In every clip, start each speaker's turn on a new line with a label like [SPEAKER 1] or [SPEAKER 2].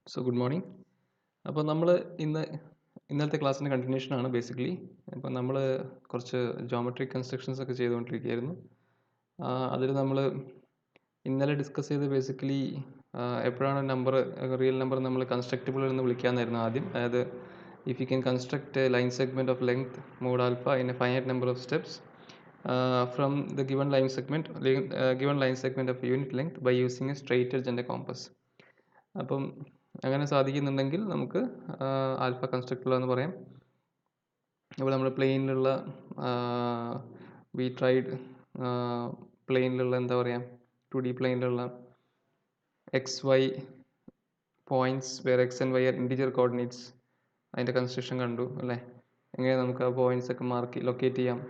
[SPEAKER 1] Good morning. അപ്പോൾ നമ്മൾ ഇന്നലത്തെ ക്ലാസ്സിൻ്റെ കണ്ടിന്യൂഷനാണ് ബേസിക്കലി. അപ്പോൾ നമ്മൾ കുറച്ച് ജോമെട്രിക് കൺസ്ട്രക്ഷൻസ് ഒക്കെ ചെയ്തുകൊണ്ടിരിക്കുകയായിരുന്നു. അതിൽ നമ്മൾ ഇന്നലെ ഡിസ്കസ് ചെയ്ത് ബേസിക്കലി എപ്പോഴാണ് റിയൽ നമ്പർ നമ്മൾ കൺസ്ട്രക്റ്റബിൾ എന്ന് വിളിക്കാമെന്നായിരുന്നു ആദ്യം. അതായത് if you can construct a line segment of length mod alpha in a finite number of steps from the given line segment of unit length by using a straight edge and a compass. അപ്പം അങ്ങനെ സാധിക്കുന്നുണ്ടെങ്കിൽ നമുക്ക് alpha കൺസ്ട്രക്റ്റബിൾ എന്ന് പറയാം. അപ്പോൾ നമ്മൾ പ്ലെയിനിലുള്ള V tried പ്ലെയിനിലുള്ള എന്താ പറയുക 2D പ്ലെയിനിലുള്ള x y points where x and y are integer coordinates അതിൻ്റെ കൺസ്ട്രക്ഷൻ കണ്ടു അല്ലേ. എങ്ങനെ നമുക്ക് ആ പോയിൻറ്റ്സ് ഒക്കെ ലൊക്കേറ്റ് ചെയ്യാം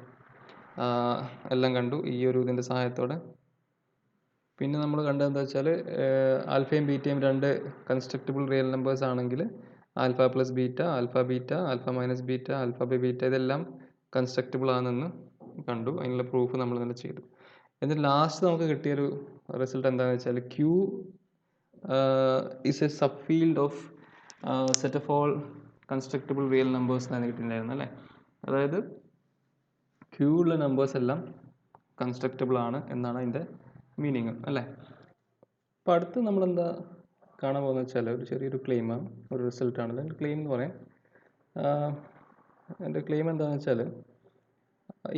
[SPEAKER 1] എല്ലാം കണ്ടു ഈ ഒരു ഇതിൻ്റെ സഹായത്തോടെ. പിന്നെ നമ്മൾ കണ്ടത് എന്താ വെച്ചാൽ ആൽഫയും ബീറ്റയും രണ്ട് കൺസ്ട്രക്റ്റബിൾ റിയൽ നമ്പേഴ്സ് ആണെങ്കിൽ alpha plus beta, alpha minus beta, alpha by beta ഇതെല്ലാം കൺസ്ട്രക്റ്റബിൾ ആണെന്ന് കണ്ടു. അതിനുള്ള പ്രൂഫ് നമ്മൾ ഇങ്ങനെ ചെയ്തു. എന്നിട്ട് ലാസ്റ്റ് നമുക്ക് കിട്ടിയൊരു റിസൾട്ട് എന്താണെന്ന് വെച്ചാൽ Q is a subfield of set of all constructible real numbers എന്നാണ് കിട്ടിയിട്ടുണ്ടായിരുന്നു അല്ലേ. അതായത് ക്യൂ ഉള്ള നമ്പേഴ്സ് എല്ലാം കൺസ്ട്രക്റ്റബിൾ ആണ് എന്നാണ് അതിൻ്റെ മീനിങ് അല്ലേ. അപ്പോൾ അടുത്ത് നമ്മളെന്താ കാണാൻ പോകുന്നത് വെച്ചാൽ ഒരു ചെറിയൊരു ക്ലെയിമാണ്, ഒരു റിസൾട്ടാണ്. എൻ്റെ ക്ലെയിം എന്ന് പറയാം. എൻ്റെ ക്ലെയിം എന്താണെന്ന് വെച്ചാൽ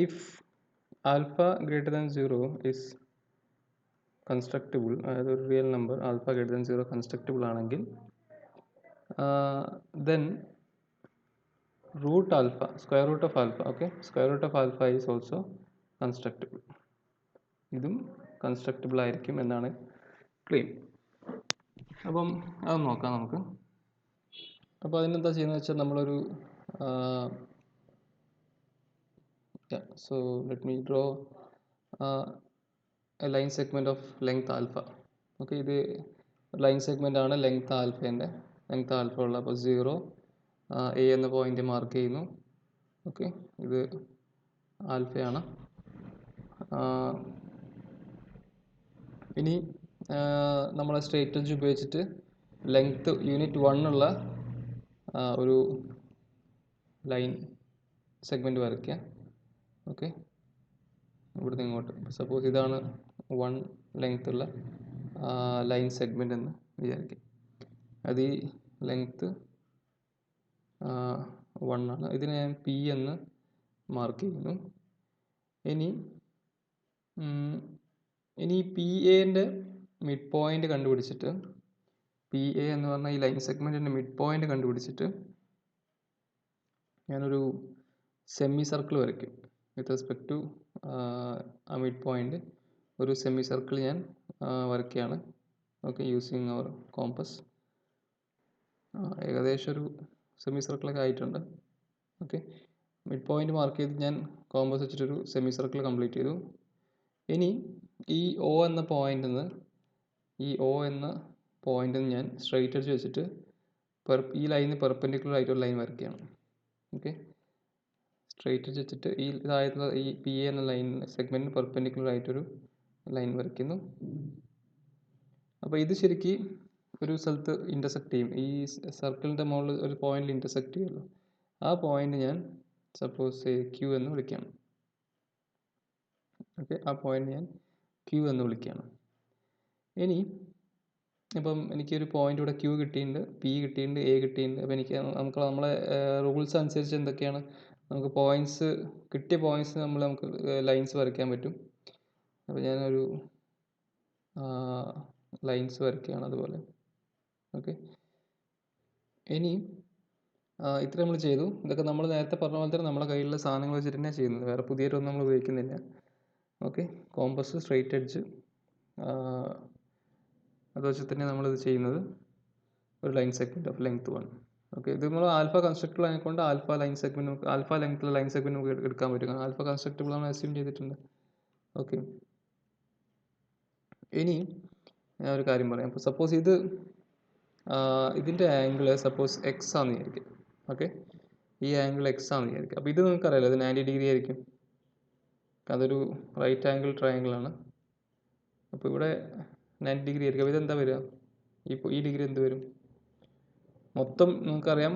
[SPEAKER 1] if alpha greater than 0 is constructible, അതായത് ഒരു real number alpha greater than 0 constructible ആണെങ്കിൽ then root alpha, square root of alpha, okay, square root of alpha is also constructible. ഇതും കൺസ്ട്രക്റ്റബിൾ ആയിരിക്കും എന്നാണ് ക്ലെയിം. അപ്പം അത് നോക്കാം നമുക്ക്. അപ്പോൾ അതിനെന്താ ചെയ്യുന്നത് വെച്ചാൽ നമ്മളൊരു so let me draw A line segment of length alpha. Okay, ഇത് ലൈൻ സെഗ്മെൻ്റ് ആണ് ലെങ്ത് ആൽഫേൻ്റെ, ലെങ്ത് ആൽഫ ഉള്ള. അപ്പോൾ 0 എ എന്ന പോയിന്റ് മാർക്ക് ചെയ്യുന്നു. ഓക്കെ, ഇത് ആൽഫയാണ്. ഇനി നമ്മളെ സ്ട്രെയിറ്റ് എഡ്ജ് ഉപയോഗിച്ചിട്ട് ലെങ്ത് യൂണിറ്റ് 1 ഉള്ള ഒരു ലൈൻ സെഗ്മെൻറ്റ് വരയ്ക്കുക. ഓക്കെ, ഇവിടുന്ന് ഇങ്ങോട്ട് സപ്പോസ് ഇതാണ് 1 ലെങ്ത് ഉള്ള ലൈൻ സെഗ്മെൻറ്റ് എന്ന് വിചാരിക്കുക. അത് ഈ ലെങ്ത്ത് 1 ആണ്. ഇതിനെ ഞാൻ പി എന്ന് മാർക്ക് ചെയ്യുന്നു. ഇനി പി എൻ്റെ മിഡ് പോയിൻ്റ് കണ്ടുപിടിച്ചിട്ട്, പി എ എന്ന് പറഞ്ഞാൽ ഈ ലൈൻ സെഗ്മെൻറ്റിൻ്റെ മിഡ് പോയിൻ്റ് കണ്ടുപിടിച്ചിട്ട് ഞാനൊരു സെമി സർക്കിൾ വരയ്ക്കും. വിത്ത് റെസ്പെക്ട് ടു ആ മിഡ് പോയിൻ്റ് ഒരു സെമി സർക്കിൾ ഞാൻ വരയ്ക്കുകയാണ്. ഓക്കെ, യൂസിങ് അവർ കോമ്പസ്. ഏകദേശം ഒരു സെമി സർക്കിളൊക്കെ ആയിട്ടുണ്ട്. ഓക്കെ, മിഡ് പോയിൻ്റ് മാർക്ക് ചെയ്ത് ഞാൻ കോമ്പസ് വെച്ചിട്ടൊരു സെമി സർക്കിൾ കംപ്ലീറ്റ് ചെയ്തു. ഇനി ഈ ഒ എന്ന പോയിൻ്റിൽ നിന്ന് ഞാൻ സ്ട്രെയിറ്റ് എഡ്ജ് വെച്ചിട്ട് ഈ ലൈനിന് പെർപെൻഡിക്കുലർ ആയിട്ടൊരു ലൈൻ വരയ്ക്കുകയാണ്. ഓക്കെ, സ്ട്രെയിറ്റ് എഡ്ജ് വെച്ചിട്ട് ഇതായിട്ടുള്ള ഈ പി എ എന്ന ലൈൻ സെഗ്മെൻറ്റിന് പെർപെൻഡിക്കുലർ ആയിട്ടൊരു ലൈൻ വരയ്ക്കുന്നു. അപ്പോൾ ഇത് ശരിക്കും ഒരു സ്ഥലത്ത് ഇൻ്റർസെക്റ്റ് ചെയ്യും. ഈ സർക്കിളിൻ്റെ മുകളിൽ ഒരു പോയിന്റിൽ ഇൻ്റർസെക്റ്റ് ചെയ്യുമല്ലോ. ആ പോയിന്റ് ഞാൻ സപ്പോസ് ക്യൂ എന്ന് വിളിക്കുകയാണ്. ഓക്കെ, ആ പോയിന്റ് ഞാൻ ക്യൂ എന്ന് വിളിക്കുകയാണ്. ഇനി ഇപ്പം എനിക്കൊരു പോയിന്റ് ഇവിടെ ക്യൂ കിട്ടിയിട്ടുണ്ട്, പി കിട്ടിയിട്ടുണ്ട്, എ കിട്ടിയിട്ടുണ്ട്. അപ്പോൾ നമ്മളെ റൂൾസ് അനുസരിച്ച് എന്തൊക്കെയാണ്, നമുക്ക് കിട്ടിയ പോയിൻറ്റ്സ് നമുക്ക് ലൈൻസ് വരയ്ക്കാൻ പറ്റും. അപ്പോൾ ഞാനൊരു ലൈൻസ് വരയ്ക്കുകയാണ് അതുപോലെ. ഓക്കെ, ഇനി ഇത്ര നമ്മൾ ചെയ്തു. ഇതൊക്കെ നമ്മൾ നേരത്തെ പറഞ്ഞ പോലെ തന്നെ നമ്മളെ കയ്യിലുള്ള സാധനങ്ങൾ വെച്ചിട്ട് തന്നെയാണ് ചെയ്യുന്നത്, വേറെ പുതിയതൊന്നും നമ്മൾ ഉപയോഗിക്കുന്നില്ല. ഓക്കെ, കോമ്പസ്, സ്ട്രെയിറ്റ് എഡ്ജ്, അത് വെച്ചിട്ട് തന്നെ നമ്മളിത് ചെയ്യുന്നത്. ഒരു line segment of length 1. Okay, ഇത് നമ്മൾ ആൽഫ കൺസ്ട്രക്റ്റബിൾ ആയതുകൊണ്ട് ആൽഫ ലെങ്ത്തുള്ള ലൈൻ സെഗ്മെൻറ്റ് നമുക്ക് എടുക്കാൻ പറ്റും, കാരണം ആൽഫ കൺസ്ട്രക്റ്റബിൾ ആണ് അസ്യൂം ചെയ്തിട്ടുണ്ട്. ഓക്കെ, ഇനി ഞാൻ ഒരു കാര്യം പറയാം. അപ്പോൾ സപ്പോസ് ഇതിൻ്റെ ആംഗിൾ സപ്പോസ് എക്സ് ആണെന്ന് വിചാരിക്കും. ഓക്കെ, ഈ ആംഗിൾ എക്സ് ആണെന്ന് വിചാരിക്കും. അപ്പോൾ ഇത് നിങ്ങൾക്കറിയാലോ, ഇത് 90 ഡിഗ്രി ആയിരിക്കും, അതൊരു റൈറ്റ് ആംഗിൾ ട്രയാങ്കിൾ ആണ്. അപ്പോൾ ഇവിടെ 90 ഡിഗ്രി ആയിരിക്കും. അപ്പോൾ ഇതെന്താ വരിക, ഈ ഡിഗ്രി എന്ത് വരും, മൊത്തം നമുക്കറിയാം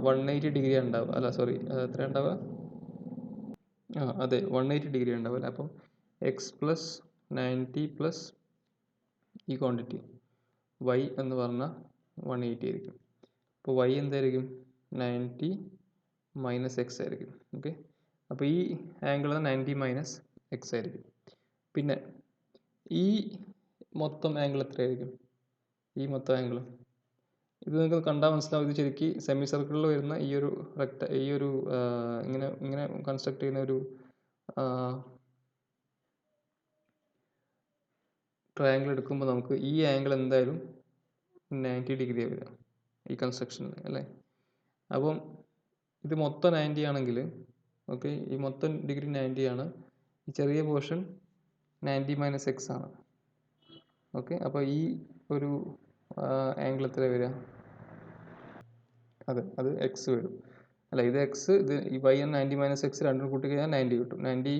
[SPEAKER 1] 180 ഡിഗ്രി ഉണ്ടാവുക, അല്ല സോറി എത്ര ഉണ്ടാവുക, അതെ 180 ഡിഗ്രി ഉണ്ടാവില്ല. അപ്പം എക്സ് പ്ലസ് 90 പ്ലസ് ഈ ക്വാണ്ടിറ്റി വൈ എന്ന് പറഞ്ഞാൽ 180 ആയിരിക്കും. അപ്പോൾ വൈ എന്തായിരിക്കും, 90 മൈനസ് എക്സ് ആയിരിക്കും. ഓക്കെ, അപ്പോൾ ഈ ആംഗിൾ 90 മൈനസ് എക്സ് ആയിരിക്കും. പിന്നെ ഈ മൊത്തം ആംഗിൾ എത്രയായിരിക്കും, ഈ മൊത്തം ആംഗിൾ ഇത് നിങ്ങൾക്ക് കണ്ടാൽ മനസ്സിലാവും. ഇത് ശരിക്കും സെമി സർക്കിളിൽ വരുന്ന ഈ ഒരു ഇങ്ങനെ ഇങ്ങനെ കൺസ്ട്രക്ട് ചെയ്യുന്ന ഒരു ട്രയാങ്കിൾ എടുക്കുമ്പോൾ നമുക്ക് ഈ ആംഗിൾ എന്തായാലും 90 ഡിഗ്രി വരിക ഈ കൺസ്ട്രക്ഷനിൽ, അല്ലേ. അപ്പം ഇത് മൊത്തം 90 ആണെങ്കിൽ, ഓക്കെ, ഈ മൊത്തം ഡിഗ്രി 90 ആണ്, ഈ ചെറിയ പോർഷൻ 90 മൈനസ് എക്സ് ആണ്. ഓക്കെ, അപ്പോൾ ഈ ഒരു ആംഗിൾ എത്ര വരിക, അത് എക്സ് വരും, അല്ല ഇത് എക്സ്, ഇത് ഈ വൈ 90 മൈനസ് എക്സ് രണ്ടും കൂട്ടി കഴിഞ്ഞാൽ 90 കിട്ടും. 90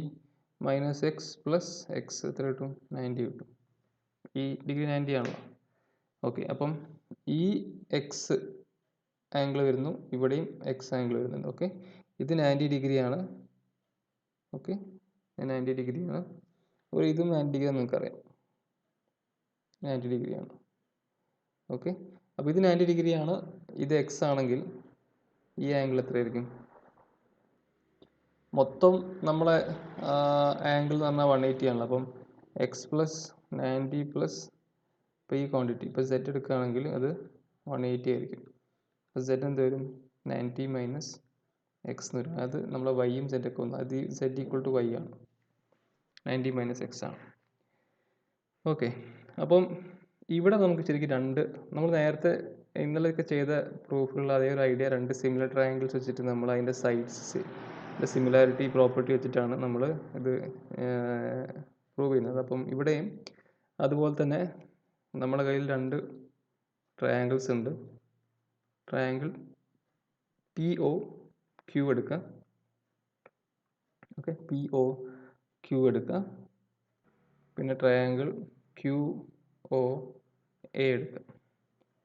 [SPEAKER 1] മൈനസ് എക്സ് പ്ലസ് എക്സ് എത്ര കിട്ടും, 90 കിട്ടും. ഈ ഡിഗ്രി 90 ആണല്ലോ. ഓക്കെ, അപ്പം ഈ എക്സ് ആംഗിൾ വരുന്നു, ഇവിടെയും എക്സ് ആംഗിൾ വരുന്നുണ്ട്. ഓക്കെ, ഇത് 90 ഡിഗ്രിയാണ്. ഓക്കെ, 90 ഡിഗ്രിയാണ്. ഇതും 90 ഡിഗ്രി നിങ്ങൾക്കറിയാം, 90 ഡിഗ്രിയാണ്. ഓക്കെ, അപ്പോൾ ഇത് 90 ഡിഗ്രിയാണ്, ഇത് എക്സ് ആണെങ്കിൽ ഈ ആംഗിൾ എത്രയായിരിക്കും, മൊത്തം നമ്മളെ ആംഗിൾ എന്ന് പറഞ്ഞാൽ 180 ആണല്ലോ. അപ്പം എക്സ് പ്ലസ് 90 പ്ലസ് ഇപ്പോൾ ഈ ക്വാണ്ടിറ്റി, ഇപ്പോൾ സെറ്റ് എടുക്കുകയാണെങ്കിൽ അത് 180 ആയിരിക്കും. അപ്പോൾ സെറ്റ് എന്ത് വരും, 90 മൈനസ് എക്സ് എന്ന് വരും. അത് നമ്മളെ വൈയും സെറ്റൊക്കെ വന്നു, അത് സെറ്റ് ഈക്വൽ ടു വൈ ആണ്, 90 മൈനസ് എക്സ് ആണ്. ഓക്കെ, അപ്പം ഇവിടെ നമുക്ക് ശരിക്കും നമ്മൾ നേരത്തെ ഇന്നലെയൊക്കെ ചെയ്ത പ്രൂഫുള്ള അതേ ഒരു ഐഡിയ, രണ്ട് സിമിലർ ട്രയാങ്കിൾസ് വെച്ചിട്ട് നമ്മൾ അതിൻ്റെ സൈഡ്സ് സിമിലാരിറ്റി പ്രോപ്പർട്ടി വെച്ചിട്ടാണ് നമ്മൾ ഇത് പ്രൂവ് ചെയ്യുന്നത്. അപ്പം ഇവിടെയും അതുപോലെ തന്നെ നമ്മുടെ കയ്യിൽ രണ്ട് ട്രയാങ്കിൾസ് ഉണ്ട്. ട്രയാങ്കിൾ പി ഒ ക്യൂ എടുക്കുക. ഓക്കെ, പി ഒ ക്യൂ എടുക്കുക. പിന്നെ ട്രയാങ്കിൾ ക്യൂ ഒ എ എടുക്കുക.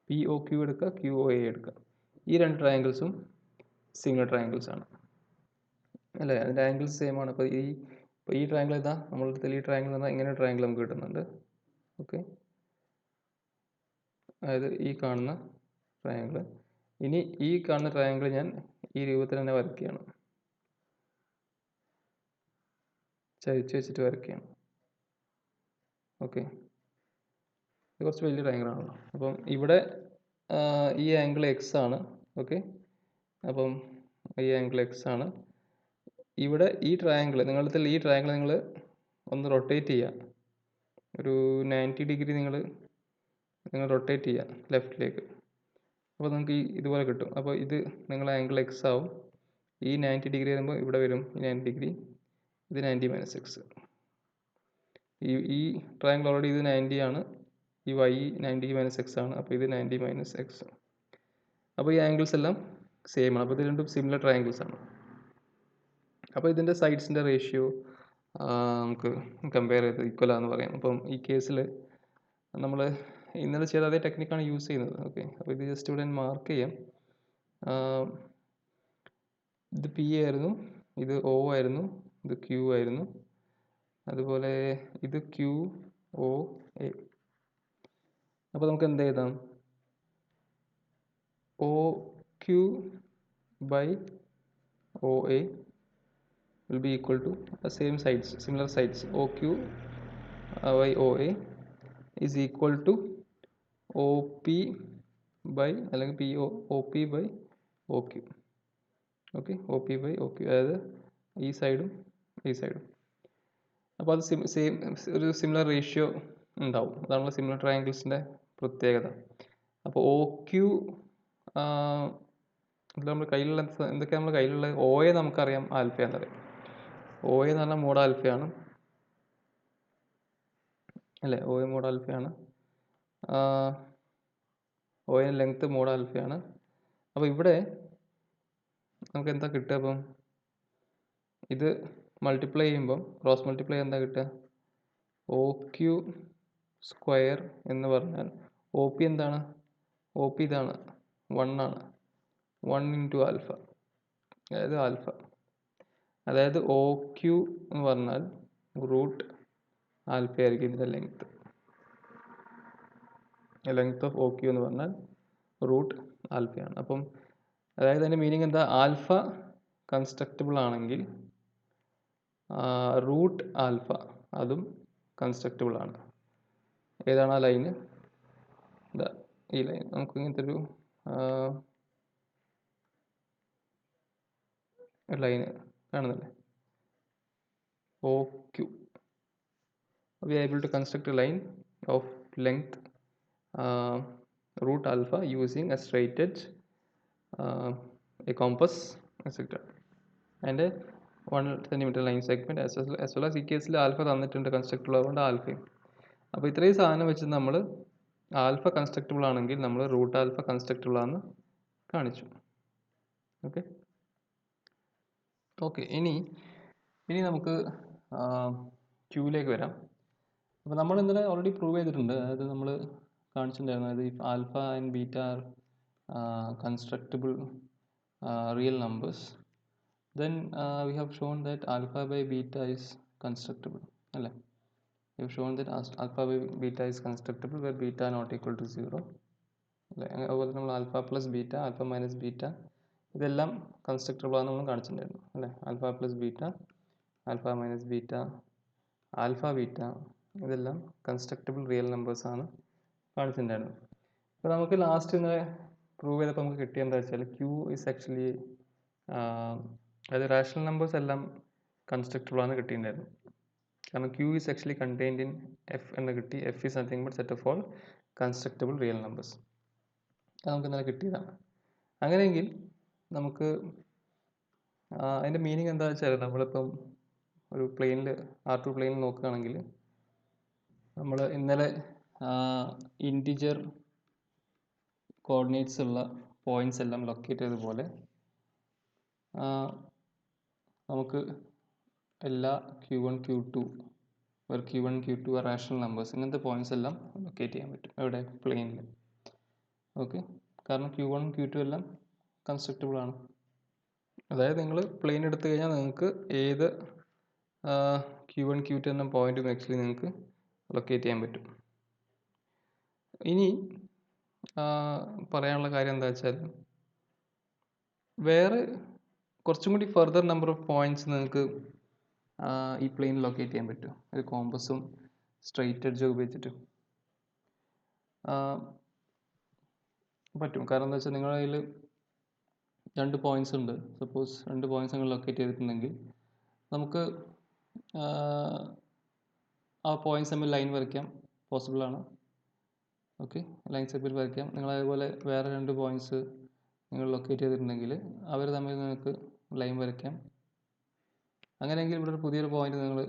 [SPEAKER 1] പി ഒ ക്യൂ എടുക്കുക, ക്യൂ ഒ എ എടുക്കുക. ഈ രണ്ട് ട്രയാങ്കിൾസും സിമിലർ ട്രയാങ്കിൾസ് ആണ്, അല്ലേ. അതിൻ്റെ ആംഗിൾസ് സെയിം ആണ്. അപ്പോൾ ഈ ട്രയാങ്കിൾ ഇതാ നമ്മളുടെ അടുത്ത് ഈ ട്രയാങ്കിൾ എന്ന് പറഞ്ഞാൽ ഇങ്ങനെ ട്രയാങ്കിൾ നമുക്ക് കിട്ടുന്നുണ്ട്. ഓക്കെ, അതായത് ഈ കാണുന്ന ട്രയാങ്കിൾ. ഇനി ഈ കാണുന്ന ട്രയാങ്കിൾ ഞാൻ ഈ രൂപത്തിൽ തന്നെ വരയ്ക്കുകയാണ്, ചരിച്ച് വെച്ചിട്ട് വരയ്ക്കുകയാണ്. ഓക്കെ, ഇത് കുറച്ച് വലിയ ട്രയാങ്കിൾ ആണല്ലോ. അപ്പം ഇവിടെ ഈ ആംഗിൾ എക്സ് ആണ്. ഓക്കെ, അപ്പം ഈ ആംഗിൾ എക്സ് ആണ്. ഇവിടെ ഈ ട്രയാങ്കിൾ നിങ്ങൾ ഒന്ന് റൊട്ടേറ്റ് ചെയ്യുക, ഒരു 90 ഡിഗ്രി നിങ്ങൾ റൊട്ടേറ്റ് ചെയ്യുക ലെഫ്റ്റിലേക്ക്. അപ്പോൾ നിങ്ങൾക്ക് ഇതുപോലെ കിട്ടും. അപ്പോൾ ഇത് നിങ്ങളെ ആംഗിൾ എക്സ് ആവും. ഈ 90 ഡിഗ്രി വരുമ്പോൾ ഇവിടെ വരും ഈ 90 ഡിഗ്രി, ഇത് 90 മൈനസ് എക്സ്. ഈ ട്രയാങ്കിൾ ഓൾറെഡി ഇത് 90 ആണ്, ഈ വൈ 90 മൈനസ് എക്സ് ആണ്. അപ്പോൾ ഇത് 90 മൈനസ് എക്സ്. അപ്പോൾ ഈ ആംഗിൾസ് എല്ലാം സെയിം ആണ്. അപ്പോൾ ഇത് രണ്ടും സിമിലർ ട്രയാങ്കിൾസ് ആണ്. അപ്പോൾ ഇതിൻ്റെ സൈഡ്സിൻ്റെ റേഷ്യോ നമുക്ക് കമ്പയർ ചെയ്ത് ഈക്വൽ ആണെന്ന് പറയാം. അപ്പം ഈ കേസിൽ നമ്മൾ ഇന്നലെ ചെയ്ത അതേ ടെക്നിക്കാണ് യൂസ് ചെയ്യുന്നത്. ഓക്കെ, അപ്പോൾ ഇത് ജസ്റ്റ് ഇവിടെ മാർക്ക് ചെയ്യാം. ഇത് പി ആയിരുന്നു, ഇത് ഒ ആയിരുന്നു, ഇത് ക്യൂ ആയിരുന്നു, അതുപോലെ ഇത് ക്യൂ ഒ എ. അപ്പോൾ നമുക്ക് എന്ത് എഴുതാം, O Q by O A will be equal to the same sides, similar sides. OQ by OA is equal to OP by അല്ലെങ്കിൽ OP by OQ. Okay, OP by OQ, അതായത് ഈ സൈഡും ഈ സൈഡും. അപ്പോൾ അത് സെയിം ഒരു സിമിലർ റേഷ്യോ ഉണ്ടാവും. അതാണല്ലോ സിമിലർ ട്രയാങ്കിൾസിൻ്റെ പ്രത്യേകത. അപ്പോൾ OQ നമ്മുടെ കയ്യിലുള്ള എന്തൊക്കെയാണ് നമ്മുടെ കയ്യിലുള്ള OA നമുക്കറിയാം ആൽഫ എന്നറിയാം. OA എന്ന് പറഞ്ഞാൽ മോഡ് ആൽഫയാണ്, അല്ലേ. OA മോഡ് ആൽഫയാണ്. OA ലെങ്ത് മോഡ് ആൽഫയാണ്. അപ്പോൾ ഇവിടെ നമുക്ക് എന്താ കിട്ടുക, അപ്പം ഇത് മൾട്ടിപ്ലൈ ചെയ്യുമ്പം ക്രോസ് മൾട്ടിപ്ലൈ എന്താ കിട്ടുക, OQ സ്ക്വയർ എന്ന് പറഞ്ഞാൽ OP എന്താണ്, OP ഇതാണ്, 1 ആണ്. 1 ഇൻറ്റു ആൽഫ, അതായത് ആൽഫ. അതായത് ഒ ക്യു എന്ന് പറഞ്ഞാൽ റൂട്ട് ആൽഫ ആയിരിക്കും ഇതിൻ്റെ ലെങ്ത് ഓഫ് ഒ ക്യു എന്ന് പറഞ്ഞാൽ റൂട്ട് ആൽഫയാണ്. അപ്പം അതായത് അതിൻ്റെ മീനിങ് എന്താ, ആൽഫ കൺസ്ട്രക്റ്റബിൾ ആണെങ്കിൽ റൂട്ട് ആൽഫ അതും കൺസ്ട്രക്റ്റബിൾ ആണ്. ഏതാണ് ആ ലൈന്? ഇതാ ഈ ലൈൻ. നമുക്ക് ഇങ്ങനത്തെ ഒരു ലൈന് കാണുന്നില്ലേ, O Q. We are able to construct a line of length root alpha using a straight edge, a compass, etc. and a 1 centimeter line segment as well as ഈ കേസിൽ alpha തന്നിട്ടുണ്ട്, കൺസ്ട്രക്റ്റബിൾ ആയതുകൊണ്ട് ആൽഫയും. അപ്പോൾ ഇത്രയും സാധനം വെച്ച് നമ്മൾ ആൽഫ കൺസ്ട്രക്റ്റബിൾ ആണെങ്കിൽ നമ്മൾ റൂട്ട് ആൽഫ കൺസ്ട്രക്റ്റബിൾ ആണെന്ന് കാണിച്ചു. ഓക്കെ ഓക്കെ ഇനി നമുക്ക് ക്യൂവിലേക്ക് വരാം. അപ്പോൾ നമ്മൾ ഇന്നലെ ഓൾറെഡി പ്രൂവ് ചെയ്തിട്ടുണ്ട്, അതായത് നമ്മൾ കാണിച്ചിട്ടുണ്ടായിരുന്നു, അതായത് if alpha and beta are constructible real numbers, then we have shown that alpha by beta is constructible, അല്ലേ? We have shown that alpha by beta is constructible where beta not equal to 0, അല്ലേ? അതുപോലെ നമ്മൾ alpha plus beta, alpha minus beta, ഇതെല്ലാം constructible ആണെന്ന് നമ്മൾ കാണിച്ചിട്ടുണ്ടായിരുന്നു, അല്ലേ? Alpha plus beta, alpha minus beta, alpha beta, ഇതെല്ലാം കൺസ്ട്രക്റ്റബിൾ റിയൽ നമ്പേഴ്സ് ആണ് കാണിച്ചിട്ടുണ്ടായിരുന്നു. അപ്പോൾ നമുക്ക് ലാസ്റ്റ് ഇന്നലെ പ്രൂവ് ചെയ്തപ്പോൾ നമുക്ക് കിട്ടിയ എന്താ വെച്ചാൽ ക്യൂ ഇസ് ആക്ച്വലി, അതായത് റാഷണൽ നമ്പേഴ്സ് എല്ലാം കൺസ്ട്രക്റ്റബിൾ ആണ് കിട്ടിയിട്ടുണ്ടായിരുന്നു. കാരണം Q is actually contained in F എന്ന് കിട്ടി. F is nothing but set of all constructible real numbers. അത് നമുക്ക് ഇന്നലെ കിട്ടിയതാണ്. അങ്ങനെയെങ്കിൽ നമുക്ക് അതിൻ്റെ മീനിങ് എന്താ വെച്ചാൽ, നമ്മളിപ്പം ഒരു പ്ലെയിനിൽ R2 പ്ലെയിനിൽ നോക്കുകയാണെങ്കിൽ നമ്മൾ ഇന്നലെ ഇൻറ്റിജർ കോർഡിനേറ്റ്സ് ഉള്ള പോയിൻറ്റ്സ് എല്ലാം ലൊക്കേറ്റ് ചെയ്തതുപോലെ നമുക്ക് എല്ലാ Q1 Q2 Q1 Q2 are rational numbers, ഇങ്ങനത്തെ പോയിൻറ്റ്സ് എല്ലാം ലൊക്കേറ്റ് ചെയ്യാൻ പറ്റും എവിടെ, പ്ലെയിനിൽ. ഓക്കെ, കാരണം Q1 Q2 എല്ലാം കൺസ്ട്രക്റ്റബിൾ ആണ്. അതായത് നിങ്ങൾ പ്ലെയിൻ എടുത്തു കഴിഞ്ഞാൽ നിങ്ങൾക്ക് ഏത് Q1 Q2 എന്ന പോയിന്റും ആക്ച്വലി നിങ്ങൾക്ക് ലൊക്കേറ്റ് ചെയ്യാൻ പറ്റും. ഇനി പറയാനുള്ള കാര്യം എന്താ വെച്ചാൽ, വേറെ കുറച്ചും കൂടി ഫർദർ നമ്പർ ഓഫ് പോയിന്റ്സ് നിങ്ങൾക്ക് ഈ പ്ലെയിനിൽ ലൊക്കേറ്റ് ചെയ്യാൻ പറ്റും, ഒരു കോമ്പസും സ്ട്രെയിറ്റ് എഡ്ജും ഉപയോഗിച്ചിട്ട് പറ്റും. കാരണം എന്താ വെച്ചാൽ നിങ്ങളുടെ കയ്യിൽ 2 പോയിന്റ്സ് ഉണ്ട്. സപ്പോസ് 2 പോയിന്റ്സ് നിങ്ങൾ ലൊക്കേറ്റ് ചെയ്തിട്ടുണ്ടെങ്കിൽ നമുക്ക് ആ പോയിന്റ്സ് തമ്മിൽ ലൈൻ വരയ്ക്കാം, പോസിബിൾ ആണ്. ഓക്കെ, ലൈൻ തമ്മിൽ വരയ്ക്കാം. നിങ്ങൾ അതേപോലെ വേറെ 2 പോയിന്റ്സ് നിങ്ങൾ ലൊക്കേറ്റ് ചെയ്തിട്ടുണ്ടെങ്കിൽ അവർ തമ്മിൽ നിങ്ങൾക്ക് ലൈൻ വരയ്ക്കാം. അങ്ങനെയെങ്കിൽ ഇവിടെ ഒരു പുതിയൊരു പോയിന്റ് നിങ്ങൾ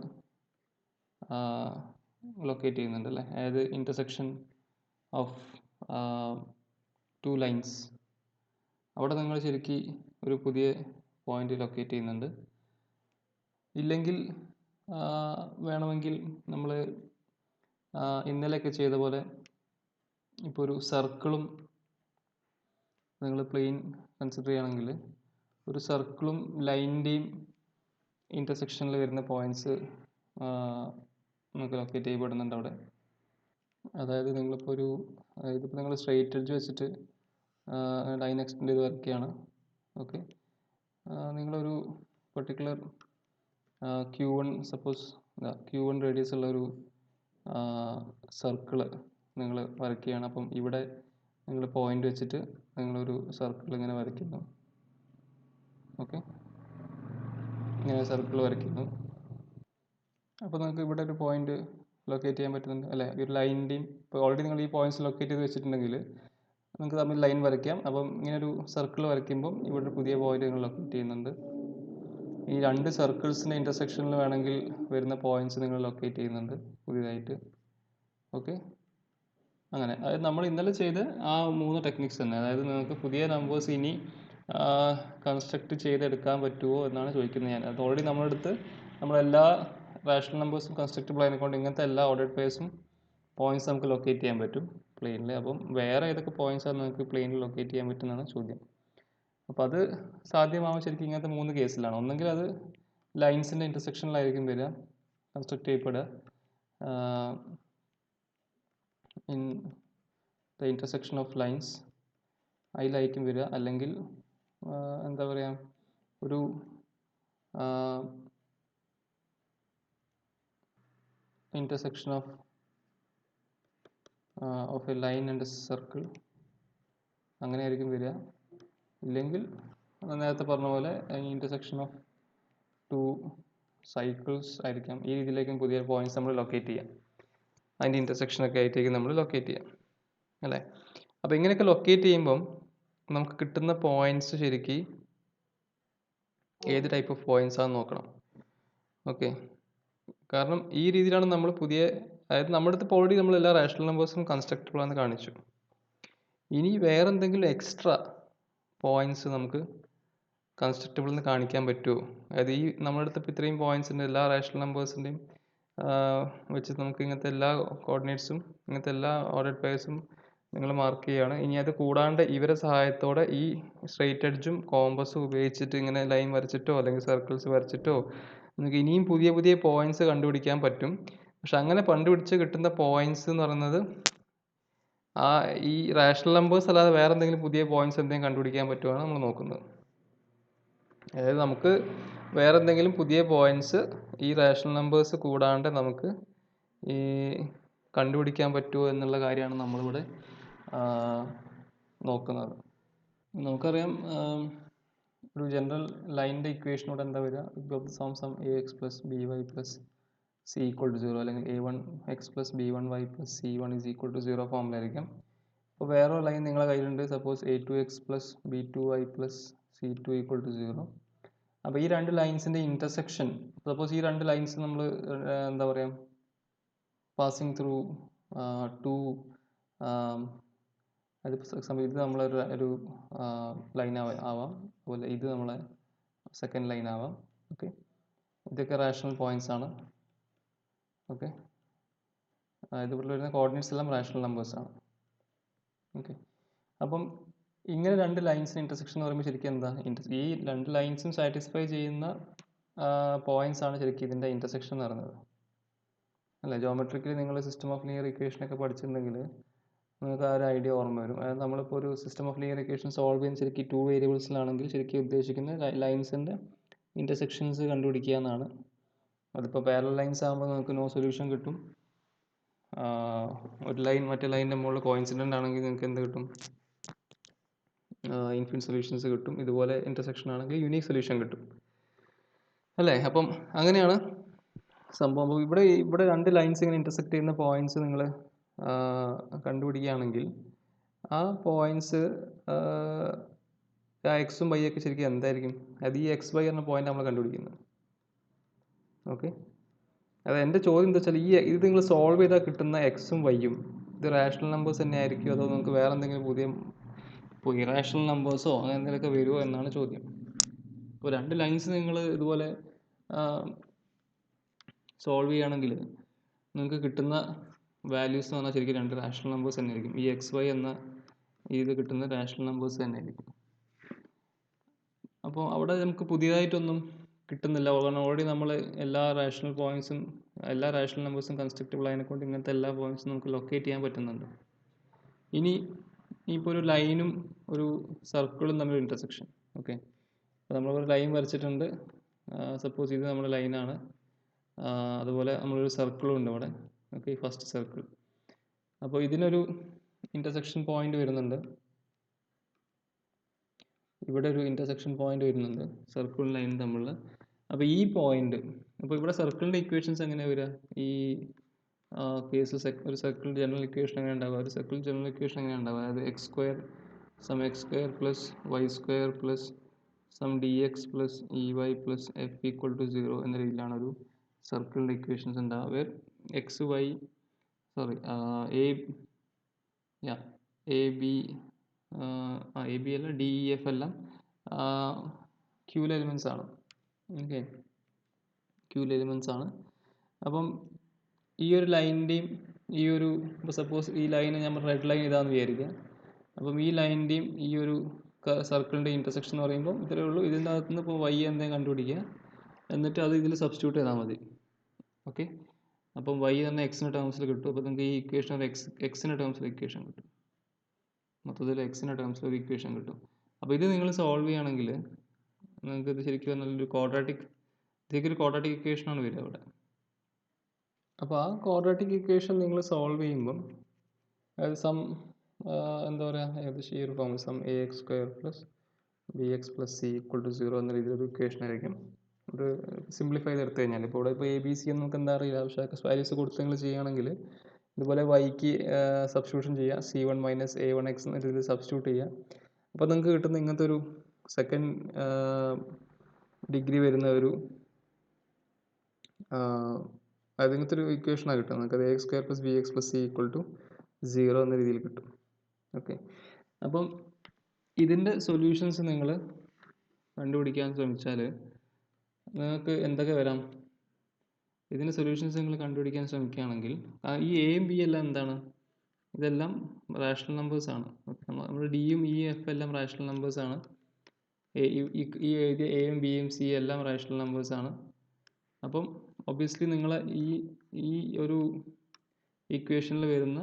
[SPEAKER 1] ലൊക്കേറ്റ് ചെയ്യുന്നുണ്ട്, അല്ലേ? അതായത് ഇൻ്റർസെക്ഷൻ ഓഫ് 2 ലൈൻസ്, അവിടെ നിങ്ങൾ ശരിക്കും ഒരു പുതിയ പോയിന്റ് ലൊക്കേറ്റ് ചെയ്യുന്നുണ്ട്. ഇല്ലെങ്കിൽ വേണമെങ്കിൽ നമ്മൾ ഇന്നലെയൊക്കെ ചെയ്ത പോലെ ഇപ്പോൾ ഒരു സർക്കിളും നിങ്ങൾ പ്ലെയിൻ കൺസിഡർ ചെയ്യുകയാണെങ്കിൽ ഒരു സർക്കിളും ലൈനിൻ്റെയും ഇൻ്റർസെക്ഷനിൽ വരുന്ന പോയിൻറ്റ്സ് നമുക്ക് ലൊക്കേറ്റ് ചെയ്യപ്പെടുന്നുണ്ട് അവിടെ. അതായത് നിങ്ങളിപ്പോൾ ഇതിപ്പോൾ നിങ്ങൾ സ്ട്രെയിറ്റ് എഡ്ജ് വെച്ചിട്ട് ലൈൻ എക്സ്റ്റെൻഡ് ചെയ്ത് വരയ്ക്കുകയാണ്. ഓക്കെ, നിങ്ങളൊരു particular Q1 suppose Q1 radius ഉള്ളൊരു സർക്കിള് നിങ്ങൾ വരയ്ക്കുകയാണ്. അപ്പം ഇവിടെ നിങ്ങൾ പോയിന്റ് വെച്ചിട്ട് നിങ്ങളൊരു സർക്കിൾ ഇങ്ങനെ വരയ്ക്കുന്നു. ഓക്കെ, ഇങ്ങനെ സർക്കിൾ വരയ്ക്കുന്നു. അപ്പോൾ നിങ്ങൾക്ക് ഇവിടെ ഒരു പോയിന്റ് ലൊക്കേറ്റ് ചെയ്യാൻ പറ്റുന്നുണ്ട്, അല്ലേ? ഒരു ലൈനിൻ്റെയും ഇപ്പോൾ ഓൾറെഡി നിങ്ങൾ ഈ പോയിന്റ്സ് ലൊക്കേറ്റ് ചെയ്ത് വെച്ചിട്ടുണ്ടെങ്കിൽ നിങ്ങൾക്ക് തമ്മിൽ ലൈൻ വരയ്ക്കാം. അപ്പം ഇങ്ങനെ ഒരു സർക്കിൾ വരയ്ക്കുമ്പം ഇവിടെ ഒരു പുതിയ പോയിന്റ് നിങ്ങൾ ലൊക്കേറ്റ് ചെയ്യുന്നുണ്ട്. ഈ 2 സർക്കിൾസിൻ്റെ ഇൻ്റർസെക്ഷനിൽ വേണമെങ്കിൽ വരുന്ന പോയിന്റ്സ് നിങ്ങൾ ലൊക്കേറ്റ് ചെയ്യുന്നുണ്ട് പുതിയതായിട്ട്. ഓക്കെ, അങ്ങനെ അതായത് നമ്മൾ ഇന്നലെ ചെയ്ത് ആ 3 ടെക്നിക്സ് തന്നെ. അതായത് നിങ്ങൾക്ക് പുതിയ നമ്പേഴ്സ് ഇനി കൺസ്ട്രക്ട് ചെയ്തെടുക്കാൻ പറ്റുമോ എന്നാണ് ചോദിക്കുന്നത് ഞാൻ. അത് ഓൾറെഡി നമ്മളെടുത്ത് നമ്മളെല്ലാ റാഷണൽ നമ്പേഴ്സും കൺസ്ട്രക്റ്റബിൾ ആയതുകൊണ്ട് ഇങ്ങനത്തെ എല്ലാ ഓർഡേഡ് പെയർസും പോയിന്റ്സ് നമുക്ക് ലൊക്കേറ്റ് ചെയ്യാൻ പറ്റും. പ്ലെയിനിൽ. അപ്പം വേറെ ഏതൊക്കെ പോയിന്റ്സാണ് നിങ്ങൾക്ക് പ്ലെയിനിൽ ലൊക്കേറ്റ് ചെയ്യാൻ പറ്റുന്നതാണ് ചോദ്യം. അപ്പോൾ അത് സാധ്യമാവും ശരിക്കും ഇങ്ങനത്തെ 3 കേസിലാണ്. ഒന്നെങ്കിൽ അത് ലൈൻസിൻ്റെ ഇൻ്റർസെക്ഷനിലായിരിക്കും വരിക, കൺസ്ട്രക്ട് ചെയ്യപ്പെടുക in the intersection of lines, അതിലായിരിക്കും വരിക. അല്ലെങ്കിൽ എന്താ പറയുക, ഒരു intersection of a line and a circle, അങ്ങനെ ആയിരിക്കും വരിക. ഇല്ലെങ്കിൽ നേരത്തെ പറഞ്ഞ പോലെ ഇൻ്റർസെക്ഷൻ ഓഫ് 2 സൈക്കിൾസ് ആയിരിക്കാം. ഈ രീതിയിലേക്കും പുതിയ പോയിന്റ്സ് നമ്മൾ ലൊക്കേറ്റ് ചെയ്യാം. അതിൻ്റെ ഇൻ്റർസെക്ഷനൊക്കെ ആയിട്ടേക്ക് നമ്മൾ ലൊക്കേറ്റ് ചെയ്യാം, അല്ലേ? അപ്പോൾ ഇങ്ങനെയൊക്കെ ലൊക്കേറ്റ് ചെയ്യുമ്പം നമുക്ക് കിട്ടുന്ന പോയിന്റ്സ് ശരിക്കും ഏത് ടൈപ്പ് ഓഫ് പോയിന്റ്സ് ആണെന്ന് നോക്കണം. ഓക്കെ, കാരണം ഈ രീതിയിലാണ് നമ്മൾ പുതിയ, അതായത് നമ്മുടെ അടുത്ത് ഓൾറെഡി നമ്മൾ എല്ലാ റാഷണൽ നമ്പേഴ്സും കൺസ്ട്രക്റ്റബിൾ ആണെന്ന് കാണിച്ചു. ഇനി വേറെ എന്തെങ്കിലും എക്സ്ട്രാ പോയിന്റ്സ് നമുക്ക് കൺസ്ട്രക്റ്റബിൾ എന്ന് കാണിക്കാൻ പറ്റുമോ? അതായത് ഈ നമ്മുടെ അടുത്ത് ഇപ്പോൾ ഇത്രയും പോയിന്റ്സിൻ്റെ എല്ലാ റാഷണൽ നമ്പേഴ്സിൻ്റെയും വെച്ച് നമുക്ക് ഇങ്ങനത്തെ എല്ലാ കോർഡിനേറ്റ്സും ഇങ്ങനത്തെ എല്ലാ ഓർഡേഡ് പെയർസും നിങ്ങൾ മാർക്ക് ചെയ്യുകയാണ്. ഇനി അത് കൂടാണ്ട് ഇവരെ സഹായത്തോടെ ഈ സ്ട്രെയിറ്റ് എഡ്ജും കോമ്പസും ഉപയോഗിച്ചിട്ട് ഇങ്ങനെ ലൈൻ വരച്ചിട്ടോ അല്ലെങ്കിൽ സർക്കിൾസ് വരച്ചിട്ടോ നിങ്ങൾക്ക് ഇനിയും പുതിയ പുതിയ പോയിന്റ്സ് കണ്ടുപിടിക്കാൻ പറ്റും. പക്ഷെ അങ്ങനെ കണ്ടുപിടിച്ച് കിട്ടുന്ന പോയിന്റ്സ് എന്ന് പറയുന്നത് ഈ റാഷണൽ നമ്പേഴ്സ് അല്ലാതെ വേറെ എന്തെങ്കിലും പുതിയ പോയിന്റ്സ് എന്തെങ്കിലും കണ്ടുപിടിക്കാൻ പറ്റുമെന്നാണ് നമ്മൾ നോക്കുന്നത്. അതായത് നമുക്ക് വേറെ എന്തെങ്കിലും പുതിയ പോയിന്റ്സ് ഈ റാഷണൽ നമ്പേഴ്സ് കൂടാണ്ട് നമുക്ക് ഈ കണ്ടുപിടിക്കാൻ പറ്റുമോ എന്നുള്ള കാര്യമാണ് നമ്മളിവിടെ നോക്കുന്നത്. നമുക്കറിയാം ഒരു ജനറൽ ലൈനിൻ്റെ ഇക്വേഷനോട് എന്താ വരിക, some a x plus b y plus c equal to 0, അല്ലെങ്കിൽ a1x plus b1y plus c1 is equal to 0 ഫോമിലായിരിക്കും. അപ്പോൾ വേറൊരു ലൈൻ നിങ്ങളുടെ കയ്യിലുണ്ട്, suppose a2x plus b2y plus c2 equal to 0. അപ്പോൾ ഈ രണ്ട് ലൈൻസിൻ്റെ ഇൻ്റർസെക്ഷൻ, സപ്പോസ് ഈ രണ്ട് ലൈൻസ് നമ്മൾ എന്താ പറയുക, പാസിങ് ത്രൂ ടു, ഇത് നമ്മളൊരു ലൈൻ ആവാം, അതുപോലെ ഇത് നമ്മളെ സെക്കൻഡ് ലൈൻ ആവാം. ഓക്കെ, ഇതൊക്കെ റാഷണൽ പോയിന്റ്സ് ആണ്. ഓക്കെ, ഇതിവിടെ വരുന്ന കോർഡിനേറ്റ്സ് എല്ലാം റാഷണൽ നമ്പേഴ്സ് ആണ്. ഓക്കെ, അപ്പം ഇങ്ങനെ രണ്ട് ലൈൻസിന് ഇൻ്റർസെക്ഷൻ എന്ന് പറയുമ്പോൾ ശരിക്കും എന്താ, ഈ രണ്ട് ലൈൻസും സാറ്റിസ്ഫൈ ചെയ്യുന്ന പോയിന്റ്സ് ആണ് ശരിക്കും ഇതിൻ്റെ ഇൻ്റർസെക്ഷൻ എന്ന് പറയുന്നത്, അല്ലേ? ജോമെട്രിക്കലി നിങ്ങൾ സിസ്റ്റം ഓഫ് ലീനിയർ ഇക്വേഷനൊക്കെ പഠിച്ചിട്ടുണ്ടെങ്കിൽ നിങ്ങൾക്ക് ആ ഒരു ഐഡിയ ഓർമ്മ വരും. അതായത് നമ്മളിപ്പോൾ ഒരു system of linear equation solve ചെയ്യുന്ന ശരിക്കും 2 വേരിയബിൾസിലാണെങ്കിൽ ശരിക്കും ഉദ്ദേശിക്കുന്നത് ലൈൻസിൻ്റെ ഇൻ്റർസെക്ഷൻസ് കണ്ടുപിടിക്കുക എന്നാണ്. അതിപ്പോൾ പാരലൽ ലൈൻസ് ആകുമ്പോൾ നമുക്ക് നോ സൊല്യൂഷൻ കിട്ടും. ഒരു ലൈൻ മറ്റേ ലൈനിൻ്റെ മുകളിൽ കോയിൻസിഡൻ്റ് ആണെങ്കിൽ നിങ്ങൾക്ക് എന്ത് കിട്ടും, ഇൻഫിനിറ്റ് സൊല്യൂഷൻസ് കിട്ടും. ഇതുപോലെ ഇൻ്റർസെക്ഷൻ ആണെങ്കിൽ യൂണീക് സൊല്യൂഷൻ കിട്ടും, അല്ലേ? അപ്പം അങ്ങനെയാണ് സംഭവം. ഇവിടെ രണ്ട് ലൈൻസ് ഇങ്ങനെ ഇൻ്റർസെക്ട് ചെയ്യുന്ന പോയിന്റ്സ് നിങ്ങൾ കണ്ടുപിടിക്കുകയാണെങ്കിൽ ആ പോയിന്റ്സ് എക്സും വൈ ഒക്കെ ശരിക്കും എന്തായിരിക്കും, അത് ഈ എക്സ് വൈ എന്ന പോയിന്റ് നമ്മൾ കണ്ടുപിടിക്കുന്നത്. ഓക്കെ, അത് എൻ്റെ ചോദ്യം എന്താ വെച്ചാൽ ഇത് നിങ്ങൾ സോൾവ് ചെയ്താൽ കിട്ടുന്ന എക്സും വൈയും ഇത് റാഷണൽ നമ്പേഴ്സ് തന്നെ ആയിരിക്കും, അതോ നമുക്ക് വേറെ എന്തെങ്കിലും പുതിയ ഇറാഷണൽ നമ്പേഴ്സോ അങ്ങനെ എന്തെങ്കിലുമൊക്കെ വരുമോ എന്നാണ് ചോദ്യം. ഇപ്പോൾ രണ്ട് ലൈൻസ് നിങ്ങൾ ഇതുപോലെ സോൾവ് ചെയ്യുകയാണെങ്കിൽ നിങ്ങൾക്ക് കിട്ടുന്ന വാല്യൂസ് എന്ന് പറഞ്ഞാൽ ശരിക്കും രണ്ട് റാഷണൽ നമ്പേഴ്സ് തന്നെ ആയിരിക്കും. ഈ എക്സ് വൈ എന്ന ഇത് കിട്ടുന്ന റാഷണൽ നമ്പേഴ്സ് തന്നെ ആയിരിക്കും. അപ്പോൾ അവിടെ നമുക്ക് പുതിയതായിട്ടൊന്നും കിട്ടുന്നില്ല. കാരണം ഓൾറെഡി നമ്മൾ എല്ലാ റാഷണൽ പോയിന്റ്സും എല്ലാ റാഷണൽ നമ്പേഴ്സും കൺസ്ട്രക്റ്റബിൾ ആയതിനെക്കൊണ്ട് ഇങ്ങനത്തെ എല്ലാ പോയിന്റ്സും നമുക്ക് ലൊക്കേറ്റ് ചെയ്യാൻ പറ്റുന്നുണ്ട്. ഇനിയിപ്പോൾ ഒരു ലൈനും ഒരു സർക്കിളും തമ്മിൽ ഇൻ്റർസെക്ഷൻ. ഓക്കെ, അപ്പോൾ നമ്മളൊരു ലൈൻ വരച്ചിട്ടുണ്ട്, സപ്പോസ് ഇത് നമ്മുടെ ലൈനാണ്, അതുപോലെ നമ്മളൊരു സർക്കിളും ഉണ്ട് ഇവിടെ. Okay, first circle. അപ്പോൾ ഇതിനൊരു ഇൻ്റർസെക്ഷൻ പോയിന്റ് വരുന്നുണ്ട്, ഇവിടെ ഒരു ഇൻ്റർസെക്ഷൻ പോയിന്റ് വരുന്നുണ്ട് സർക്കിളും ലൈനും തമ്മിലുള്ള. അപ്പോൾ ഈ പോയിന്റ്, അപ്പോൾ ഇവിടെ സർക്കിളിൻ്റെ ഇക്വേഷൻസ് എങ്ങനെയാണ് വരിക, ഈ കേസ് ഒരു സർക്കിൾ ജനറൽ ഇക്വേഷൻ എങ്ങനെ ഉണ്ടാവുക, ഒരു സർക്കിൾ ജനറൽ ഇക്വേഷൻ എങ്ങനെ ഉണ്ടാവുക, അതായത് x square plus y square plus some d x plus e y plus f equal to 0 എന്ന രീതിയിലാണ് ഒരു സർക്കിളിൻ്റെ ഇക്വേഷൻസ് ഉണ്ടാവുക. Where x y a b അല്ല ഡി ഇ എഫ് എല്ലാം ക്യൂൽ എലിമെൻറ്റ്സ് ആണ്. ഓക്കെ, ക്യൂൽ എലിമെൻറ്റ്സ് ആണ്. അപ്പം ഈ ഒരു ലൈനിൻ്റെയും ഈ ഒരു ഇപ്പോൾ സപ്പോസ് ഈ ലൈന് നമ്മൾ റെഡ് ലൈൻ ഇതാണെന്ന് വിചാരിക്കുക. അപ്പം ഈ ലൈനിൻ്റെയും ഈ ഒരു സർക്കിളിൻ്റെ ഇൻ്റർസെക്ഷൻ എന്ന് പറയുമ്പോൾ ഇത്രയേ ഉള്ളൂ. ഇതിൻ്റെ അകത്ത് നിന്ന് ഇപ്പോൾ y എന്തെങ്കിലും കണ്ടുപിടിക്കുക, എന്നിട്ട് അത് ഇതിൽ സബ്സ്റ്റിറ്റ്യൂട്ട് ചെയ്താൽ മതി. ഓക്കെ, അപ്പം y തന്നെ എക്സിൻ്റെ ടേംസിൽ കിട്ടും. അപ്പോൾ നിങ്ങൾക്ക് ഈ ഇക്വേഷൻ ഒരു എക്സിൻ്റെ ടേംസിൽ ഇക്വേഷൻ കിട്ടും. മൊത്തത്തിൽ എക്സിൻ്റെ ടേംസിൽ ഒരു ഇക്വേഷൻ കിട്ടും. അപ്പോൾ ഇത് നിങ്ങൾ സോൾവ് ചെയ്യുകയാണെങ്കിൽ നിങ്ങൾക്ക് ഇത് ശരിക്കും നല്ലൊരു ഇതൊക്കെ ഒരു ക്വാഡ്രാറ്റിക് ഇക്വേഷനാണ് വരിക അവിടെ. അപ്പോൾ ആ ക്വാഡ്രാറ്റിക് ഇക്വേഷൻ നിങ്ങൾ സോൾവ് ചെയ്യുമ്പം അത് എന്താ പറയുക, ഏകദേശം ഈ ഒരു ഫോം (ax² + bx + c = 0) എന്ന രീതിയിലൊരു ഇക്വേഷൻ ആയിരിക്കും. ഒരു സിംപ്ലിഫൈ ചെയ്തെടുത്ത് കഴിഞ്ഞാൽ ഇപ്പോൾ ഇവിടെ ഇപ്പോൾ ABC എന്ന് നമുക്ക് എന്താ അറിയില്ല, പക്ഷേ വാല്യൂസ് കൊടുത്ത് നിങ്ങൾ ചെയ്യുകയാണെങ്കിൽ ഇതുപോലെ yക്ക് സബ്സ്റ്റിറ്റ്യൂഷൻ ചെയ്യുക, c1 - a1x എന്ന രീതിയിൽ സബ്സ്റ്റിറ്റ്യൂട്ട് ചെയ്യുക. അപ്പോൾ നിങ്ങൾക്ക് കിട്ടുന്ന ഇങ്ങനത്തെ ഒരു സെക്കൻഡ് ഡിഗ്രി വരുന്ന ഒരു അത് ഇങ്ങനത്തെ ഒരു ഇക്വേഷനാണ് കിട്ടുക. നമുക്ക് ax² + bx + c = 0 എന്ന രീതിയിൽ കിട്ടും. ഓക്കെ, അപ്പം ഇതിൻ്റെ സൊല്യൂഷൻസ് നിങ്ങൾ കണ്ടുപിടിക്കാൻ ശ്രമിച്ചാൽ നിങ്ങൾക്ക് എന്തൊക്കെ വരാം? ഇതിൻ്റെ സൊല്യൂഷൻസ് നിങ്ങൾ കണ്ടുപിടിക്കാൻ ശ്രമിക്കുകയാണെങ്കിൽ ഈ എയും ബി എല്ലാം എന്താണ്? ഇതെല്ലാം റാഷണൽ നമ്പേഴ്സാണ്. നമ്മൾ ഡിയും ഇ എഫ് എല്ലാം റാഷണൽ നമ്പേഴ്സാണ്. ഈ എഴുതിയ എയും ബിയും സി എല്ലാം റാഷണൽ നമ്പേഴ്സാണ്. അപ്പം ഒബ്വിയസ്ലി നിങ്ങൾ ഈ ഒരു ഇക്വേഷനിൽ വരുന്ന